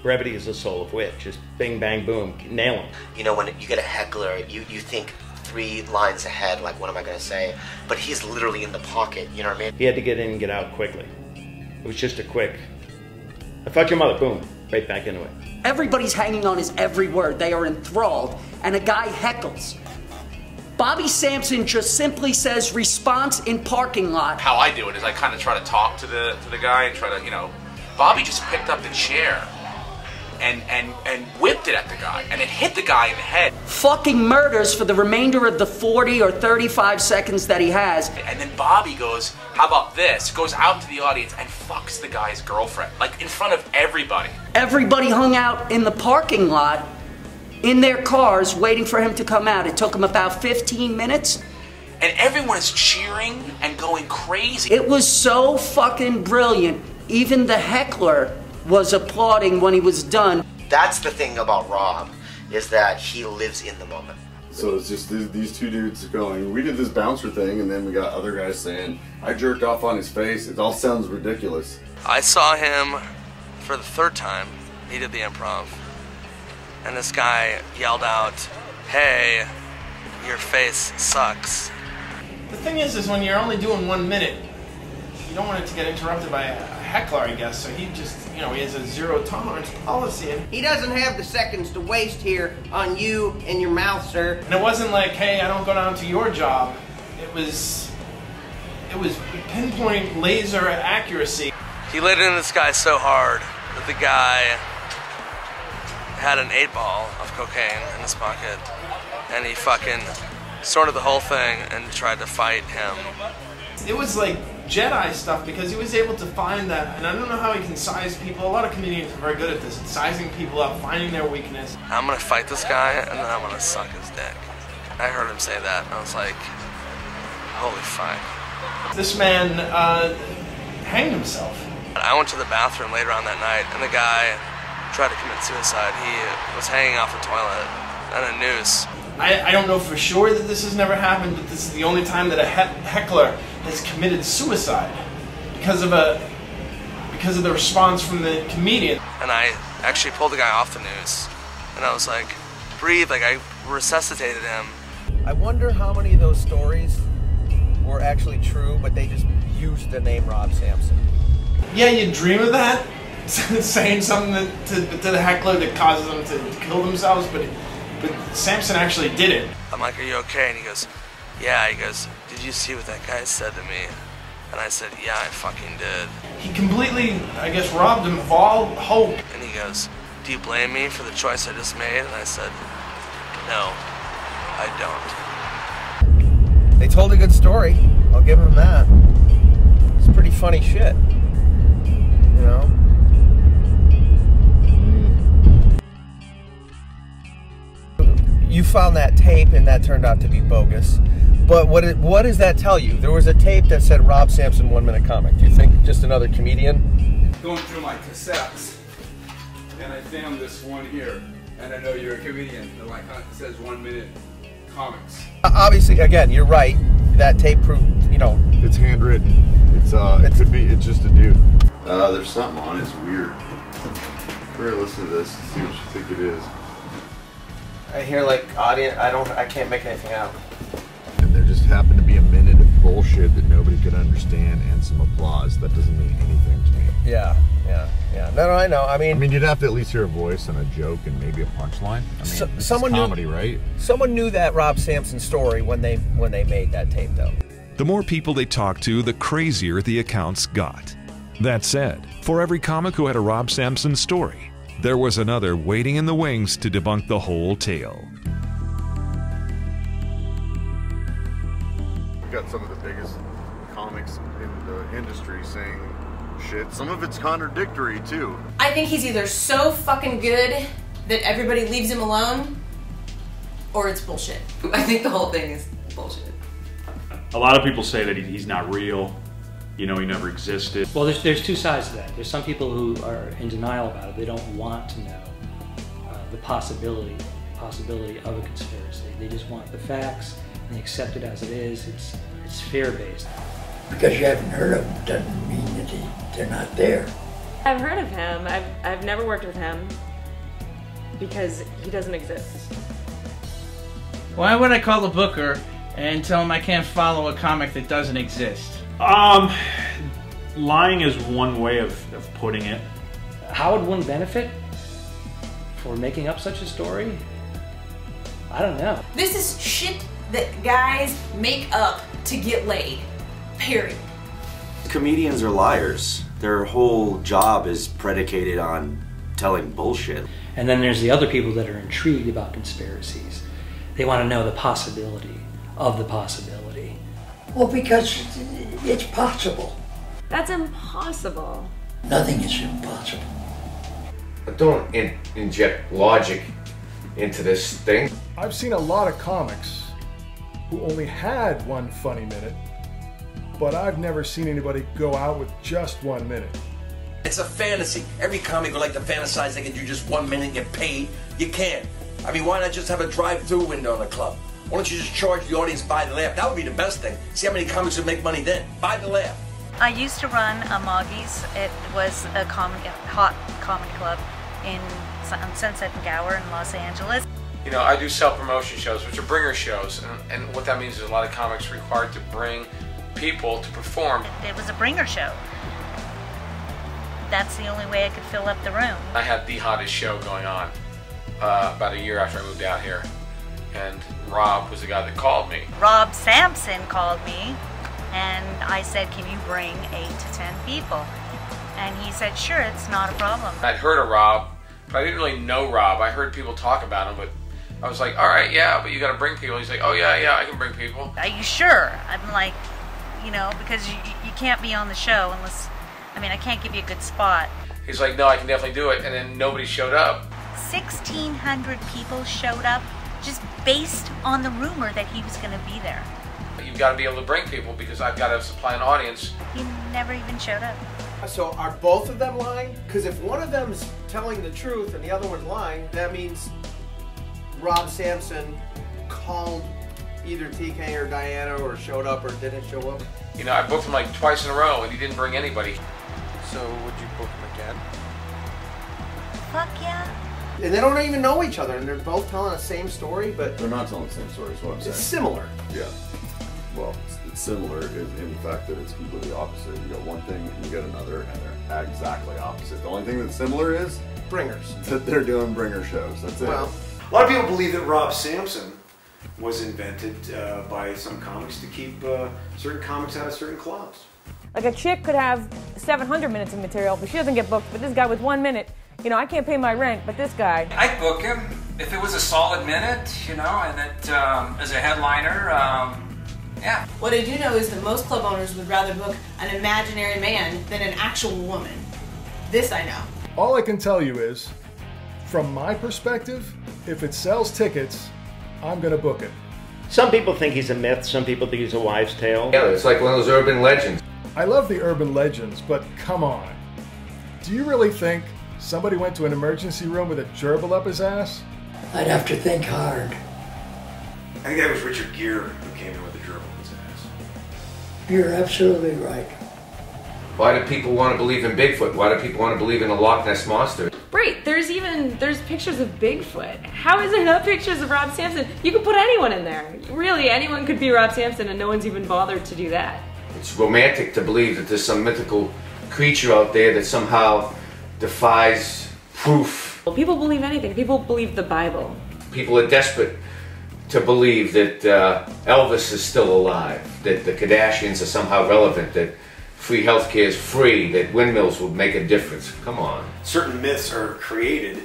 Speaker 6: brevity is the soul of wit. Just bing, bang, boom, nail them.
Speaker 4: You know, when you get a heckler, you think 3 lines ahead, like, what am I going to say? But he's literally in the pocket, you know what I mean?
Speaker 6: He had to get in and get out quickly. It was just a quick, I fucked your mother, boom, right back into it.
Speaker 19: Everybody's hanging on his every word. They are enthralled, and a guy heckles. Bobby Sampson just simply says response in parking lot.
Speaker 7: How I do it is I kind of try to talk to the guy and try to, you know, Bobby just picked up the chair and whipped it at the guy, and it hit the guy in the head.
Speaker 19: Fucking murders for the remainder of the 40 or 35 seconds that he has.
Speaker 7: And then Bobby goes, how about this? Goes out to the audience and fucks the guy's girlfriend, like in front of everybody.
Speaker 19: Everybody hung out in the parking lot in their cars waiting for him to come out. It took him about 15 minutes.
Speaker 7: And everyone is cheering and going crazy.
Speaker 19: It was so fucking brilliant. Even the heckler was applauding when he was done.
Speaker 4: That's the thing about Rob, is that he lives in the moment.
Speaker 18: So it's just these 2 dudes going, we did this bouncer thing, and then we got other guys saying, I jerked off on his face. It all sounds ridiculous.
Speaker 22: I saw him for the 3rd time. He did the improv. And this guy yelled out, hey, your face sucks.
Speaker 2: The thing is when you're only doing 1 minute, you don't want it to get interrupted by a heckler, I guess. So he just, you know, he has a 0 tolerance policy. And
Speaker 22: He doesn't have the seconds to waste here on you and your mouth, sir.
Speaker 2: And it wasn't like, hey, I don't go down to your job. It was pinpoint laser accuracy.
Speaker 22: He laid into this guy so hard that the guy had an 8-ball of cocaine in his pocket, and he fucking sorted the whole thing and tried to fight him.
Speaker 2: It was like Jedi stuff because he was able to find that, and I don't know how he can size people. A lot of comedians are very good at this, sizing people up, finding their weakness.
Speaker 22: I'm gonna fight this guy, and then I'm gonna suck his dick. I heard him say that, and I was like, holy fuck.
Speaker 2: This man hanged himself.
Speaker 22: I went to the bathroom later on that night, and the guy tried to commit suicide. He was hanging off the toilet and a noose.
Speaker 2: I don't know for sure that this has never happened, but this is the only time that a heckler has committed suicide because of the response from the comedian.
Speaker 22: And I actually pulled the guy off the noose, and I was like, breathe, like I resuscitated him. I wonder how many of those stories were actually true, but they just used the name Rob Sampson.
Speaker 2: Yeah, you dream of that, saying something to the heckler that causes them to kill themselves, but Sampson actually did it.
Speaker 22: I'm like, are you okay? And he goes, yeah. He goes, did you see what that guy said to me? And I said, yeah, I fucking did.
Speaker 2: He completely, I guess, robbed him of all hope.
Speaker 22: And he goes, do you blame me for the choice I just made? And I said, no, I don't. They told a good story. I'll give them that. It's pretty funny shit. You know? You found that tape and that turned out to be bogus. But what does that tell you? There was a tape that said Rob Sampson 1 minute comic. Do you think just another comedian?
Speaker 11: Going through my cassettes, and I found this one here. And I know you're a comedian. It says 1 minute comics.
Speaker 22: Obviously, again, you're right. That tape proved, you know.
Speaker 18: It's handwritten. It's just a dude. There's something on it. It's weird. We're gonna listen to this and see what you think it is.
Speaker 22: I hear like audience. I can't make anything out.
Speaker 18: And there just happened to be a minute of bullshit that nobody could understand and some applause. That doesn't mean anything to me.
Speaker 22: Yeah. No, I know. I mean,
Speaker 18: you'd have to at least hear a voice and a joke and maybe a punchline. I mean,
Speaker 22: someone
Speaker 18: it's comedy, right?
Speaker 22: Someone knew that Rob Sampson story when they made that tape, though.
Speaker 13: The more people they talked to, the crazier the accounts got. That said, for every comic who had a Rob Sampson story, there was another waiting in the wings to debunk the whole tale.
Speaker 18: We've got some of the biggest comics in the industry saying shit. Some of it's contradictory, too.
Speaker 21: I think he's either so fucking good that everybody leaves him alone, or it's bullshit. I think the whole thing is bullshit.
Speaker 24: A lot of people say that he's not real. You know, he never existed.
Speaker 25: Well, there's two sides to that. There's some people who are in denial about it. They don't want to know the possibility of a conspiracy. They just want the facts and they accept it as it is. It's fear-based.
Speaker 1: Because you haven't heard of them doesn't mean that they're not there.
Speaker 5: I've heard of him. I've never worked with him because he doesn't exist.
Speaker 8: Why would I call the booker and tell him I can't follow a comic that doesn't exist?
Speaker 24: Lying is one way of putting it.
Speaker 25: How would one benefit for making up such a story? I don't know.
Speaker 21: This is shit that guys make up to get laid. Period.
Speaker 10: Comedians are liars. Their whole job is predicated on telling bullshit.
Speaker 25: And then there's the other people that are intrigued about conspiracies. They want to know the possibility of the possibility.
Speaker 1: Well, because it's possible.
Speaker 5: That's impossible.
Speaker 1: Nothing is impossible.
Speaker 23: Don't inject logic into this thing.
Speaker 26: I've seen a lot of comics who only had one funny minute, but I've never seen anybody go out with just 1 minute.
Speaker 27: It's a fantasy. Every comic would like to fantasize they can do just 1 minute and get paid. You can't. I mean, why not just have a drive-through window in the club? Why don't you just charge the audience by the laugh? That would be the best thing. See how many comics would make money then. By the laugh.
Speaker 28: I used to run a Moggy's. It was a hot comedy club on Sunset and Gower in Los Angeles.
Speaker 29: You know, I do self-promotion shows, which are bringer shows, and what that means is a lot of comics required to bring people to perform.
Speaker 28: It was a bringer show. That's the only way I could fill up the room.
Speaker 29: I had the hottest show going on about a year after I moved out here, and Rob was the guy that called me.
Speaker 28: Rob Sampson called me, and I said, can you bring 8 to 10 people? And he said, sure, it's not a problem.
Speaker 29: I'd heard of Rob, but I didn't really know Rob. I heard people talk about him, but I was like, all right, yeah, but you got to bring people. He's like, oh, yeah, I can bring people.
Speaker 28: Are you sure? I'm like, you know, because you can't be on the show unless, I mean, I can't give you a good spot.
Speaker 29: He's like, no, I can definitely do it. And then nobody showed up.
Speaker 28: 1,600 people showed up just based on the rumor that he was going to be there.
Speaker 29: You've got to be able to bring people because I've got to supply an audience.
Speaker 28: He never even showed up.
Speaker 30: So are both of them lying? Because if one of them's telling the truth and the other one's lying, that means Rob Sampson called either TK or Diana or showed up or didn't show up.
Speaker 29: You know, I booked him like twice in a row and he didn't bring anybody.
Speaker 30: So would you book him again?
Speaker 28: Fuck yeah.
Speaker 30: And they don't even know each other and they're both telling the same story, but...
Speaker 18: They're not telling the same story is what I'm saying.
Speaker 30: It's similar.
Speaker 18: Yeah. Well, it's similar in the fact that it's completely opposite. You got one thing and you got another, and they're exactly opposite. The only thing that's similar is
Speaker 30: bringers.
Speaker 18: That they're doing bringer shows. That's it.
Speaker 31: Well, a lot of people believe that Rob Sampson was invented by some comics to keep certain comics out of certain clubs.
Speaker 9: Like a chick could have 700 minutes of material, but she doesn't get booked. But this guy with 1 minute, you know, I can't pay my rent, but this guy.
Speaker 32: I'd book him if it was a solid minute, you know, and it as a headliner. Yeah.
Speaker 21: What I do know is that most club owners would rather book an imaginary man than an actual woman. This I know.
Speaker 26: All I can tell you is, from my perspective, if it sells tickets, I'm going to book it.
Speaker 6: Some people think he's a myth, some people think he's a wives' tale.
Speaker 23: Yeah, it's like one of those urban legends.
Speaker 26: I love the urban legends, but come on. Do you really think somebody went to an emergency room with a gerbil up his ass?
Speaker 1: I'd have to think hard.
Speaker 31: I think that was Richard Gere who came in with the gerbil in his ass.
Speaker 1: You're absolutely right.
Speaker 23: Why do people want to believe in Bigfoot? Why do people want to believe in a Loch Ness Monster?
Speaker 5: Right, there's pictures of Bigfoot. How is there not pictures of Rob Sampson? You could put anyone in there. Really, anyone could be Rob Sampson and no one's even bothered to do that.
Speaker 23: It's romantic to believe that there's some mythical creature out there that somehow defies proof.
Speaker 5: Well, people believe anything. People believe the Bible.
Speaker 23: People are desperate to believe that Elvis is still alive, that the Kardashians are somehow relevant, that free healthcare is free, that windmills would make a difference. Come on.
Speaker 31: Certain myths are created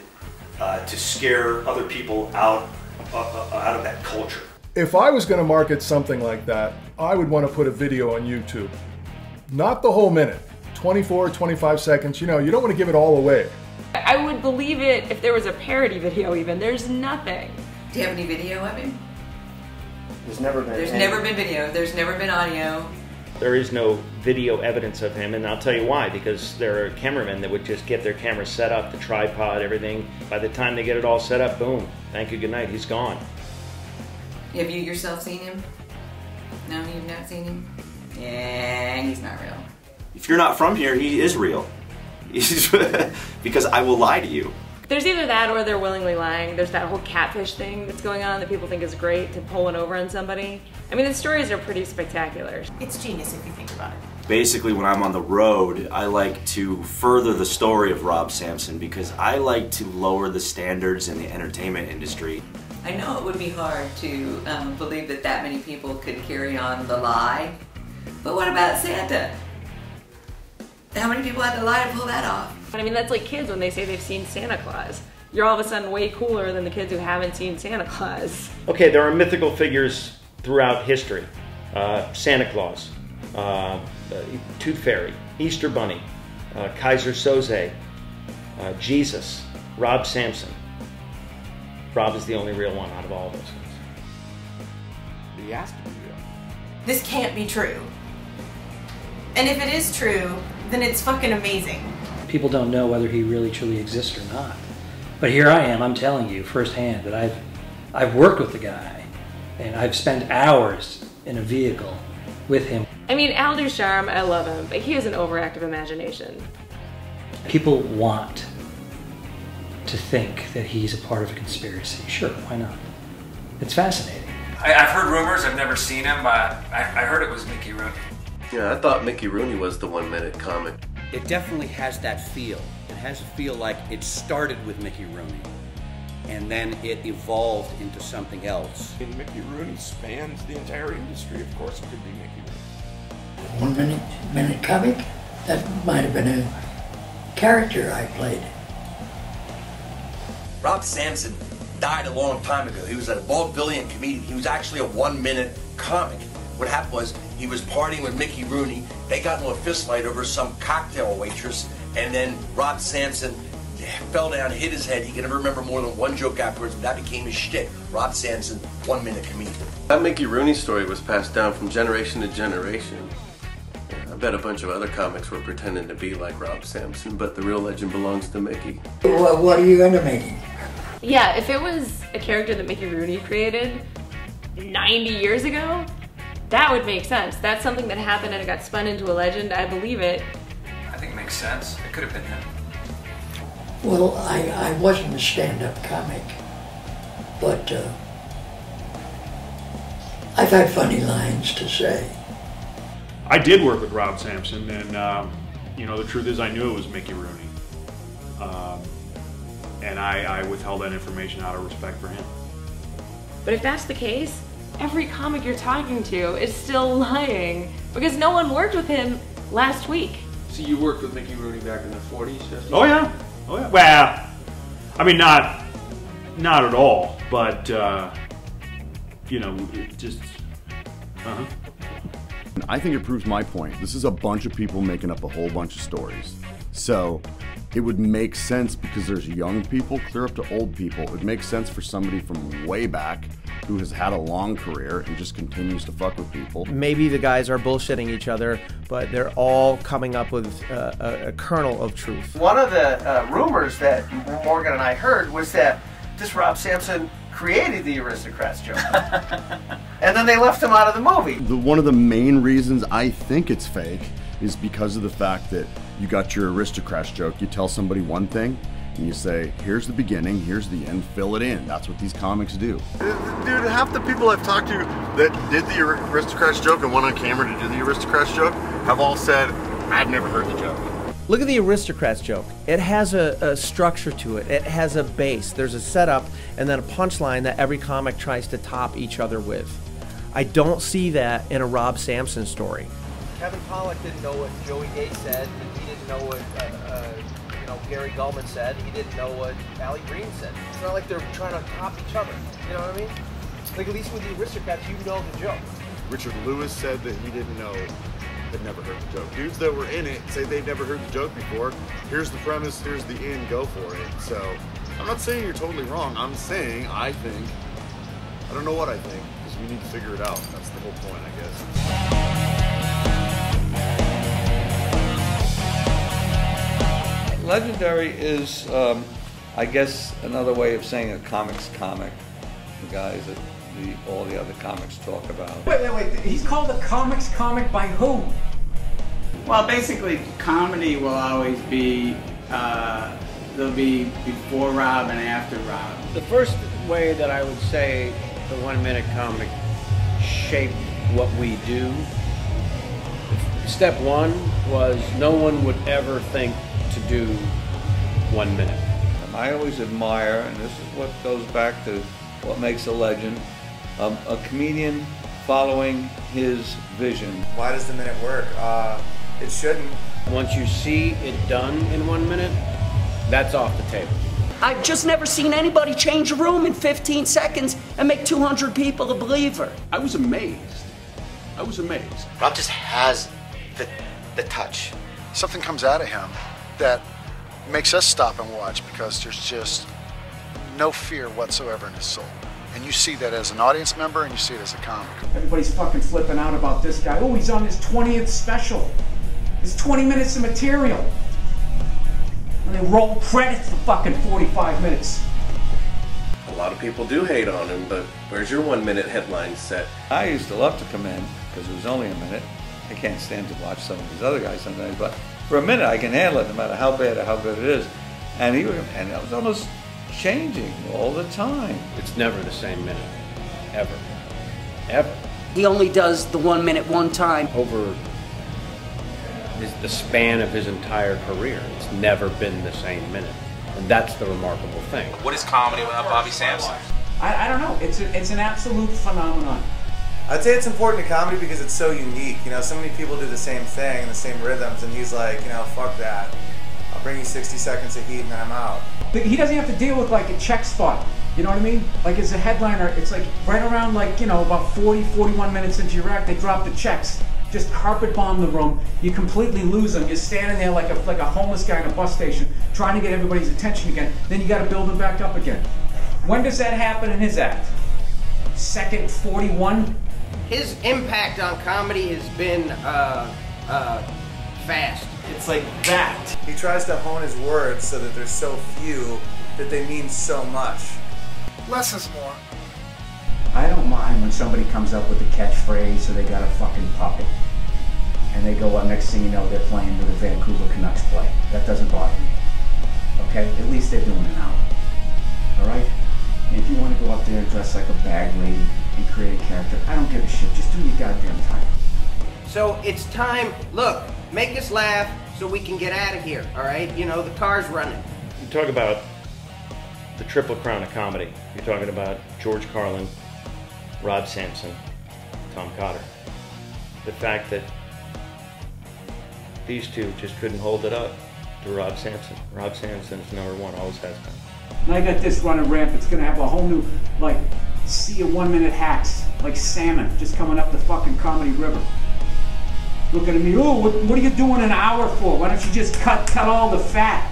Speaker 31: to scare other people out of that culture.
Speaker 26: If I was going to market something like that, I would want to put a video on YouTube. Not the whole minute. 24, 25 seconds. You know, you don't want to give it all away.
Speaker 5: I would believe it if there was a parody video even. There's nothing.
Speaker 21: Do you have any video of him?
Speaker 30: There's never been.
Speaker 21: There's never been video. There's never been audio.
Speaker 6: There is no video evidence of him, and I'll tell you why, because there are cameramen that would just get their camera set up, the tripod, everything. By the time they get it all set up, boom, thank you, good night, he's gone.
Speaker 21: Have you yourself seen him? No, you've not seen him?
Speaker 2: Yeah, he's not real.
Speaker 10: If you're not from here, he is real. Because I will lie to you.
Speaker 5: There's either that or they're willingly lying. There's that whole catfish thing that's going on that people think is great, to pull one over on somebody. I mean, the stories are pretty spectacular.
Speaker 21: It's genius if you think about it.
Speaker 10: Basically, when I'm on the road, I like to further the story of Rob Sampson because I like to lower the standards in the entertainment industry.
Speaker 3: I know it would be hard to believe that that many people could carry on the lie, but what about Santa? How many people had to lie to pull that off?
Speaker 5: I mean, that's like kids when they say they've seen Santa Claus. You're all of a sudden way cooler than the kids who haven't seen Santa Claus.
Speaker 6: Okay, there are mythical figures throughout history. Santa Claus, Tooth Fairy, Easter Bunny, Kaiser Soze, Jesus, Rob Sampson. Rob is the only real one out of all of those things.
Speaker 30: He has to be real.
Speaker 21: This can't be true. And if it is true, then it's fucking amazing.
Speaker 25: People don't know whether he really truly exists or not. But here I am, I'm telling you firsthand that I've worked with the guy and I've spent hours in a vehicle with him.
Speaker 5: I mean, Al Ducharme, I love him, but he has an overactive imagination.
Speaker 25: People want to think that he's a part of a conspiracy. Sure, why not? It's fascinating.
Speaker 32: I've heard rumors, I've never seen him, but I heard it was Mickey Rooney.
Speaker 22: Yeah, I thought Mickey Rooney was the 1 minute comic.
Speaker 4: It definitely has that feel. It has a feel like it started with Mickey Rooney and then it evolved into something else.
Speaker 7: And Mickey Rooney spans the entire industry. Of course it could be Mickey Rooney.
Speaker 1: 1 minute comic? That might have been a character I played.
Speaker 27: Rob Sampson died a long time ago. He was a vaudevillian comedian. He was actually a 1 minute comic. What happened was he was partying with Mickey Rooney. They got into a fist fight over some cocktail waitress, and then Rob Sampson fell down, hit his head. He could never remember more than one joke afterwards, but that became his shtick. Rob Sampson, 1 minute comedian.
Speaker 22: That Mickey Rooney story was passed down from generation to generation. I bet a bunch of other comics were pretending to be like Rob Sampson, but the real legend belongs to Mickey.
Speaker 1: What are you going to make?
Speaker 5: Yeah, if it was a character that Mickey Rooney created 90 years ago, that would make sense. That's something that happened and it got spun into a legend. I believe it.
Speaker 32: I think it makes sense. It could have been him.
Speaker 1: Well, I wasn't a stand-up comic, but I've had funny lines to say.
Speaker 24: I did work with Rob Sampson, and you know, the truth is I knew it was Mickey Rooney. And I withheld that information out of respect for him.
Speaker 5: But if that's the case, every comic you're talking to is still lying because no one worked with him last week.
Speaker 30: So you worked with Mickey Rooney back in the 40s, Jesse?
Speaker 24: Oh yeah, oh yeah. Well, I mean not at all, but you know, it just.
Speaker 18: I think it proves my point. This is a bunch of people making up a whole bunch of stories. So it would make sense because there's young people, clear up to old people. It would make sense for somebody from way back who has had a long career and just continues to fuck with people.
Speaker 30: Maybe the guys are bullshitting each other, but they're all coming up with a kernel of truth. One of the rumors that Morgan and I heard was that this Rob Sampson created the Aristocrats joke. And then they left him out of the movie.
Speaker 18: One of the main reasons I think it's fake is because of the fact that you got your Aristocrats joke, you tell somebody one thing, and you say, here's the beginning, here's the end, fill it in. That's what these comics do. Dude, half the people I've talked to that did the Aristocrats joke and went on camera to do the Aristocrats joke have all said, I've never heard the joke.
Speaker 30: Look at the Aristocrats joke. It has a structure to it. It has a base. There's a setup and then a punchline that every comic tries to top each other with. I don't see that in a Rob Sampson story. Kevin Pollak didn't know what Joey Gay said. He didn't know what Gary Gulman said. He didn't know what Allie Green said. It's not like they're trying to top each other. You know what I mean? Like at least with the Aristocrats, you know the joke.
Speaker 18: Richard Lewis said that he didn't know, had never heard the joke. Dudes that were in it say they've never heard the joke before. Here's the premise, here's the end, go for it. So I'm not saying you're totally wrong. I'm saying I don't know what I think, because we need to figure it out. That's the whole point, I guess.
Speaker 11: Legendary is, I guess, another way of saying a comic's comic. The guys that, all the other comics talk about.
Speaker 8: Wait. He's called a comics comic by who?
Speaker 9: Well, basically, comedy will always be, there'll be before Rob and after Rob.
Speaker 12: The first way that I would say the 1 minute comic shaped what we do, step one was no one would ever think to do 1 minute.
Speaker 11: I always admire, and this is what goes back to what makes a legend, a comedian following his vision.
Speaker 13: Why does the minute work? It shouldn't.
Speaker 12: Once you see it done in 1 minute, that's off the table.
Speaker 14: I've just never seen anybody change a room in 15 seconds and make 200 people a believer.
Speaker 15: I was amazed. I was amazed.
Speaker 16: Rob just has the touch. Something comes out of him that makes us stop and watch because there's just no fear whatsoever in his soul. And you see that as an audience member and you see it as a comic.
Speaker 8: Everybody's fucking flipping out about this guy. Oh, he's on his 20th special. It's 20 minutes of material. And they roll credits for fucking 45 minutes.
Speaker 17: A lot of people do hate on him, but where's your 1 minute headline set?
Speaker 11: I used to love to come in because it was only a minute. I can't stand to watch some of these other guys sometimes, but for a minute I can handle it no matter how bad or how good it is. And I was almost changing all the time.
Speaker 12: It's never the same minute, ever, ever.
Speaker 14: He only does the 1 minute one time.
Speaker 12: Over the span of his entire career, it's never been the same minute. And that's the remarkable thing.
Speaker 32: What is comedy without Bobby Sampson?
Speaker 8: I don't know. It's an absolute phenomenon.
Speaker 13: I'd say it's important to comedy because it's so unique. You know, so many people do the same thing and the same rhythms, and he's like, you know, fuck that. I'll bring you 60 seconds of heat and then I'm out.
Speaker 8: But he doesn't have to deal with like a check spot. You know what I mean? Like as a headliner, it's like right around like, you know, about 40, 41 minutes into your act, they drop the checks. Just carpet bomb the room. You completely lose them. You're standing there like a homeless guy in a bus station trying to get everybody's attention again. Then you got to build them back up again. When does that happen in his act? Second 41?
Speaker 21: His impact on comedy has been fast.
Speaker 13: It's like that. He tries to hone his words so that there's so few that they mean so much.
Speaker 16: Less is more.
Speaker 8: I don't mind when somebody comes up with a catchphrase or they got a fucking puppet. And they go, well, next thing you know, they're playing with a Vancouver Canucks play. That doesn't bother me. Okay? At least they're doing an hour. Alright? If you want to go up there and dress like a bag lady and create a character, I don't give a shit. Just do your goddamn time.
Speaker 21: So it's time, look, make us laugh so we can get out of here, alright? You know, the car's running.
Speaker 6: You talk about the triple crown of comedy. You're talking about George Carlin, Rob Sampson, Tom Cotter. The fact that these two just couldn't hold it up to Rob Sampson. Rob Sampson's #1, always has been.
Speaker 8: And I got this running ramp. It's gonna have a whole new, like, sea of 1 minute hacks, like salmon, just coming up the fucking comedy river. Looking at me, oh, what are you doing an hour for? Why don't you just cut all the fat?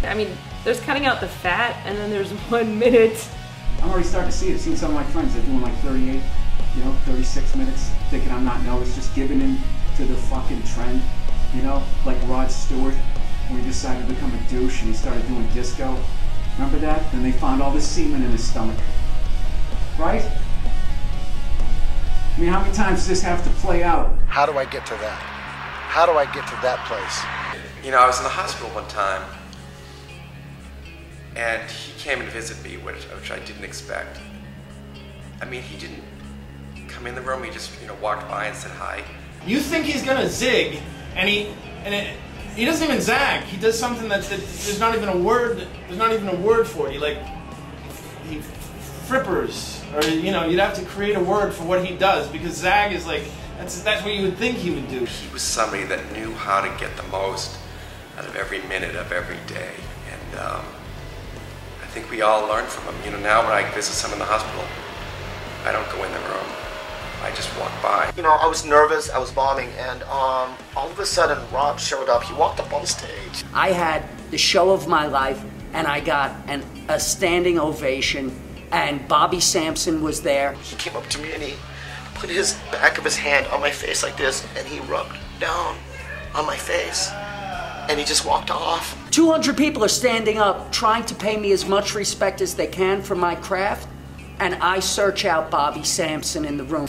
Speaker 5: I mean, there's cutting out the fat, and then there's 1 minute.
Speaker 8: I'm already starting to see it. Seeing some of my friends, they're doing like 38, 36 minutes, thinking I'm not noticed, just giving in to the fucking trend, like Rod Stewart, when he decided to become a douche and he started doing disco. Remember that? Then they found all the semen in his stomach. Right? I mean, how many times does this have to play out?
Speaker 16: How do I get to that? How do I get to that place?
Speaker 17: I was in the hospital one time, and he came to visit me, which I didn't expect. I mean, he didn't come in the room, he just, walked by and said hi.
Speaker 32: You think he's gonna zig, and he doesn't even zag. He does something that there's not even a word. There's not even a word for it. He frippers, or you'd have to create a word for what he does, because zag is like that's what you would think he would do.
Speaker 17: He was somebody that knew how to get the most out of every minute of every day, and I think we all learn from him. Now when I visit someone in the hospital, I don't go in the room. I just walk by.
Speaker 16: I was nervous, I was bombing, and all of a sudden Rob showed up. He walked up on stage.
Speaker 14: I had the show of my life, and I got a standing ovation, and Bobby Sampson was there.
Speaker 16: He came up to me and he put his back of his hand on my face like this, and he rubbed down on my face, and he just walked off.
Speaker 14: 200 people are standing up, trying to pay me as much respect as they can for my craft. and I search out Bobby Sampson in the room.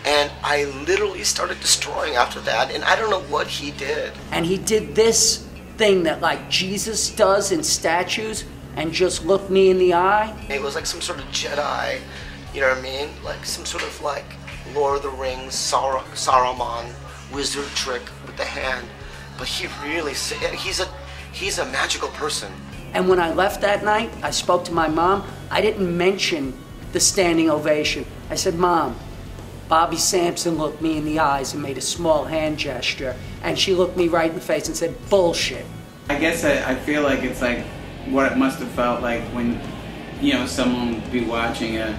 Speaker 2: And I literally started destroying after that, and I don't know what he did.
Speaker 14: And he did this thing that like Jesus does in statues and just looked me in the eye.
Speaker 2: It was like some sort of Jedi, you know what I mean? Like some sort of like Lord of the Rings, Saruman wizard trick with the hand. But he really, he's a magical person.
Speaker 14: And when I left that night, I spoke to my mom. I didn't mention the standing ovation. I said, Mom, Bobby Sampson looked me in the eyes and made a small hand gesture, and she looked me right in the face and said, bullshit.
Speaker 9: I guess I feel like it's like what it must have felt like when, you know, someone would be watching a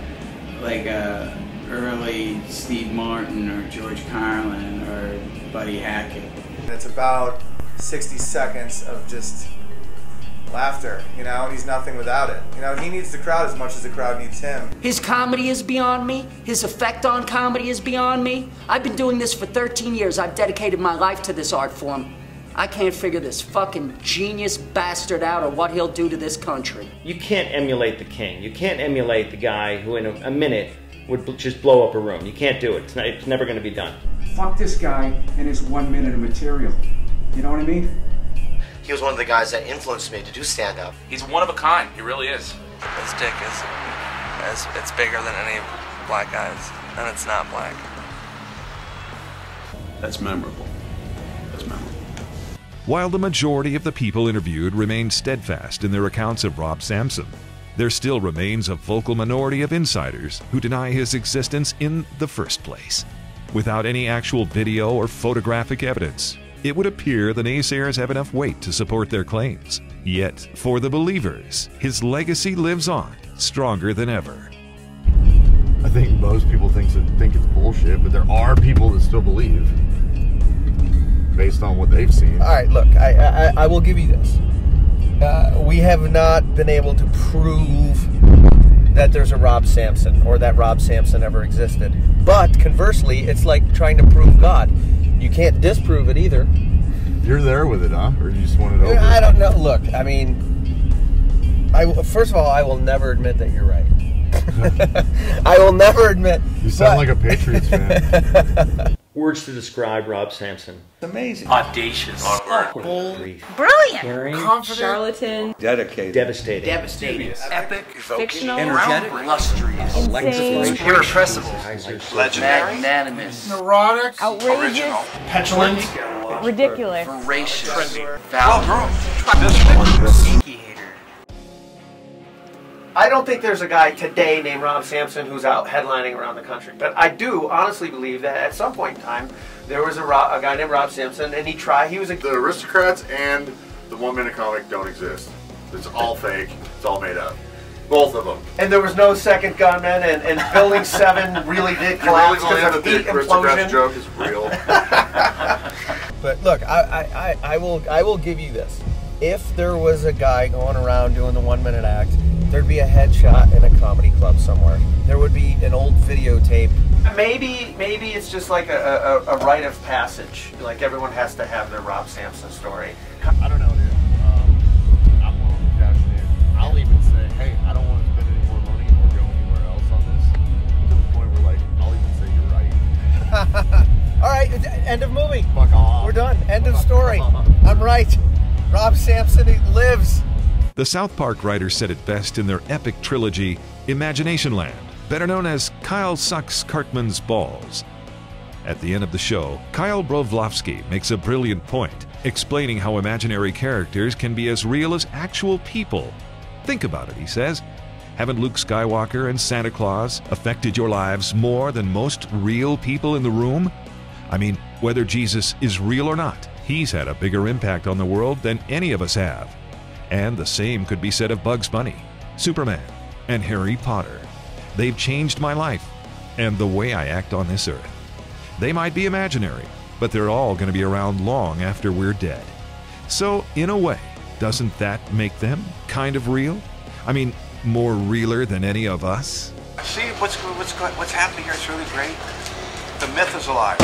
Speaker 9: early Steve Martin or George Carlin or Buddy Hackett.
Speaker 13: And it's about 60 seconds of just laughter, you know, and he's nothing without it. You know, he needs the crowd as much as the crowd needs him.
Speaker 14: His comedy is beyond me. His effect on comedy is beyond me. I've been doing this for 13 years. I've dedicated my life to this art form. I can't figure this fucking genius bastard out or what he'll do to this country.
Speaker 6: You can't emulate the king. You can't emulate the guy who in a minute would just blow up a room. You can't do it. It's never going to be done.
Speaker 8: Fuck this guy and his 1 minute of material. You know what I mean?
Speaker 2: He was one of the guys that influenced me to do stand-up.
Speaker 7: He's one of a kind. He really is.
Speaker 22: His dick it's bigger than any black guy's, and it's not black.
Speaker 15: That's memorable. That's memorable.
Speaker 3: While the majority of the people interviewed remained steadfast in their accounts of Rob Sampson, there still remains a vocal minority of insiders who deny his existence in the first place. Without any actual video or photographic evidence, it would appear the naysayers have enough weight to support their claims. Yet, for the believers, his legacy lives on, stronger than ever.
Speaker 18: I think most people think it's bullshit, but there are people that still believe, based on what they've seen.
Speaker 22: All right, look, I will give you this. We have not been able to prove that there's a Rob Sampson or that Rob Sampson ever existed. But conversely, it's like trying to prove God. You can't disprove it either.
Speaker 18: You're there with it, huh? Or you just want it over?
Speaker 22: I don't know. Look, I mean, first of all, I will never admit that you're right. I will never admit.
Speaker 18: You sound like a Patriots fan.
Speaker 6: Words to describe Rob Sampson.
Speaker 22: Amazing.
Speaker 7: Audacious.
Speaker 6: Bold.
Speaker 21: Brilliant.
Speaker 6: Caring.
Speaker 21: Confident.
Speaker 5: Charlatan.
Speaker 11: Dedicated.
Speaker 6: Devastating.
Speaker 21: Devastating. Epic.
Speaker 5: Fictional.
Speaker 22: Energetic.
Speaker 21: Illustrious.
Speaker 5: Insane.
Speaker 21: Irrepressible.
Speaker 7: Legendary.
Speaker 21: Magnanimous.
Speaker 30: Neurotic.
Speaker 21: Outrageous.
Speaker 30: Petulant.
Speaker 5: Ridiculous.
Speaker 21: Voracious.
Speaker 7: Well-groomed.
Speaker 21: Geeky hater.
Speaker 22: I don't think there's a guy today named Rob Sampson who's out headlining around the country. But I do honestly believe that at some point in time, there was a guy named Rob Sampson, and
Speaker 18: The aristocrats and the 1 minute comic don't exist. It's all fake. It's all made up. Both of them.
Speaker 22: And there was no second gunman, and Building 7 really did collapse because of heat implosion.
Speaker 18: Joke is real.
Speaker 22: But look, I will give you this. If there was a guy going around doing the 1 minute act, there'd be a headshot in a comedy club somewhere. There would be an old videotape. Maybe it's just like a rite of passage. Like everyone has to have their Rob Sampson story.
Speaker 18: I don't know, dude. I'm willing to cash it in. I'll even say, hey, I don't want to spend any more money or go anywhere else on this. To the point where, like, I'll even say you're right.
Speaker 22: All right, end of movie.
Speaker 18: Fuck off.
Speaker 22: We're done. End of story. I'm right. Rob Sampson lives.
Speaker 3: The South Park writers said it best in their epic trilogy, Imagination Land, better known as Kyle Sucks Cartman's Balls. At the end of the show, Kyle Broflovsky makes a brilliant point, explaining how imaginary characters can be as real as actual people. Think about it, he says. Haven't Luke Skywalker and Santa Claus affected your lives more than most real people in the room? I mean, whether Jesus is real or not, he's had a bigger impact on the world than any of us have. And the same could be said of Bugs Bunny, Superman, and Harry Potter. They've changed my life and the way I act on this earth. They might be imaginary, but they're all going to be around long after we're dead. So, in a way, doesn't that make them kind of real? I mean, more realer than any of us?
Speaker 27: See, what's happening here is really great. The myth is alive.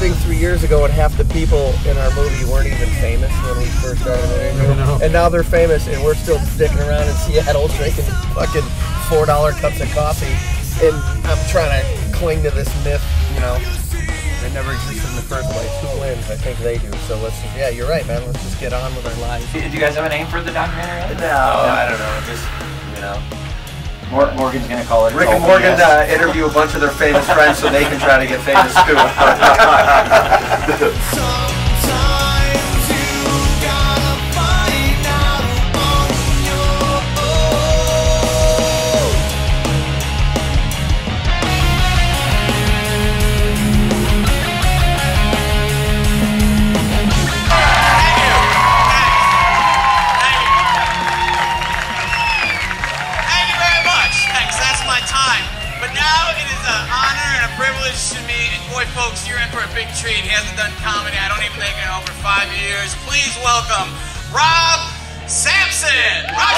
Speaker 12: thing 3 years ago, and half the people in our movie weren't even famous when we first started it. And now they're famous, and we're still sticking around in Seattle drinking fucking $4 cups of coffee. And I'm trying to cling to this myth, you know, that never existed in the first place. Who wins? I think they do. So let's just, yeah, you're right, man. Let's just get on with our lives.
Speaker 1: Do you guys have a name for the documentary?
Speaker 12: No, I don't know. Just, you know.
Speaker 1: Morgan's gonna call it.
Speaker 12: Rick and Morgan interview a bunch of their famous friends so they can try to get famous too.
Speaker 4: To me, and boy, folks, you're in for a big treat. He hasn't done comedy, I don't even think, in over 5 years. Please welcome Rob Sampson. Rob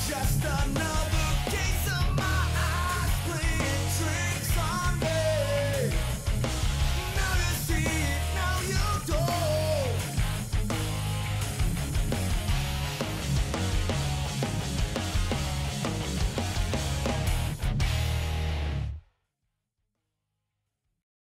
Speaker 10: Just another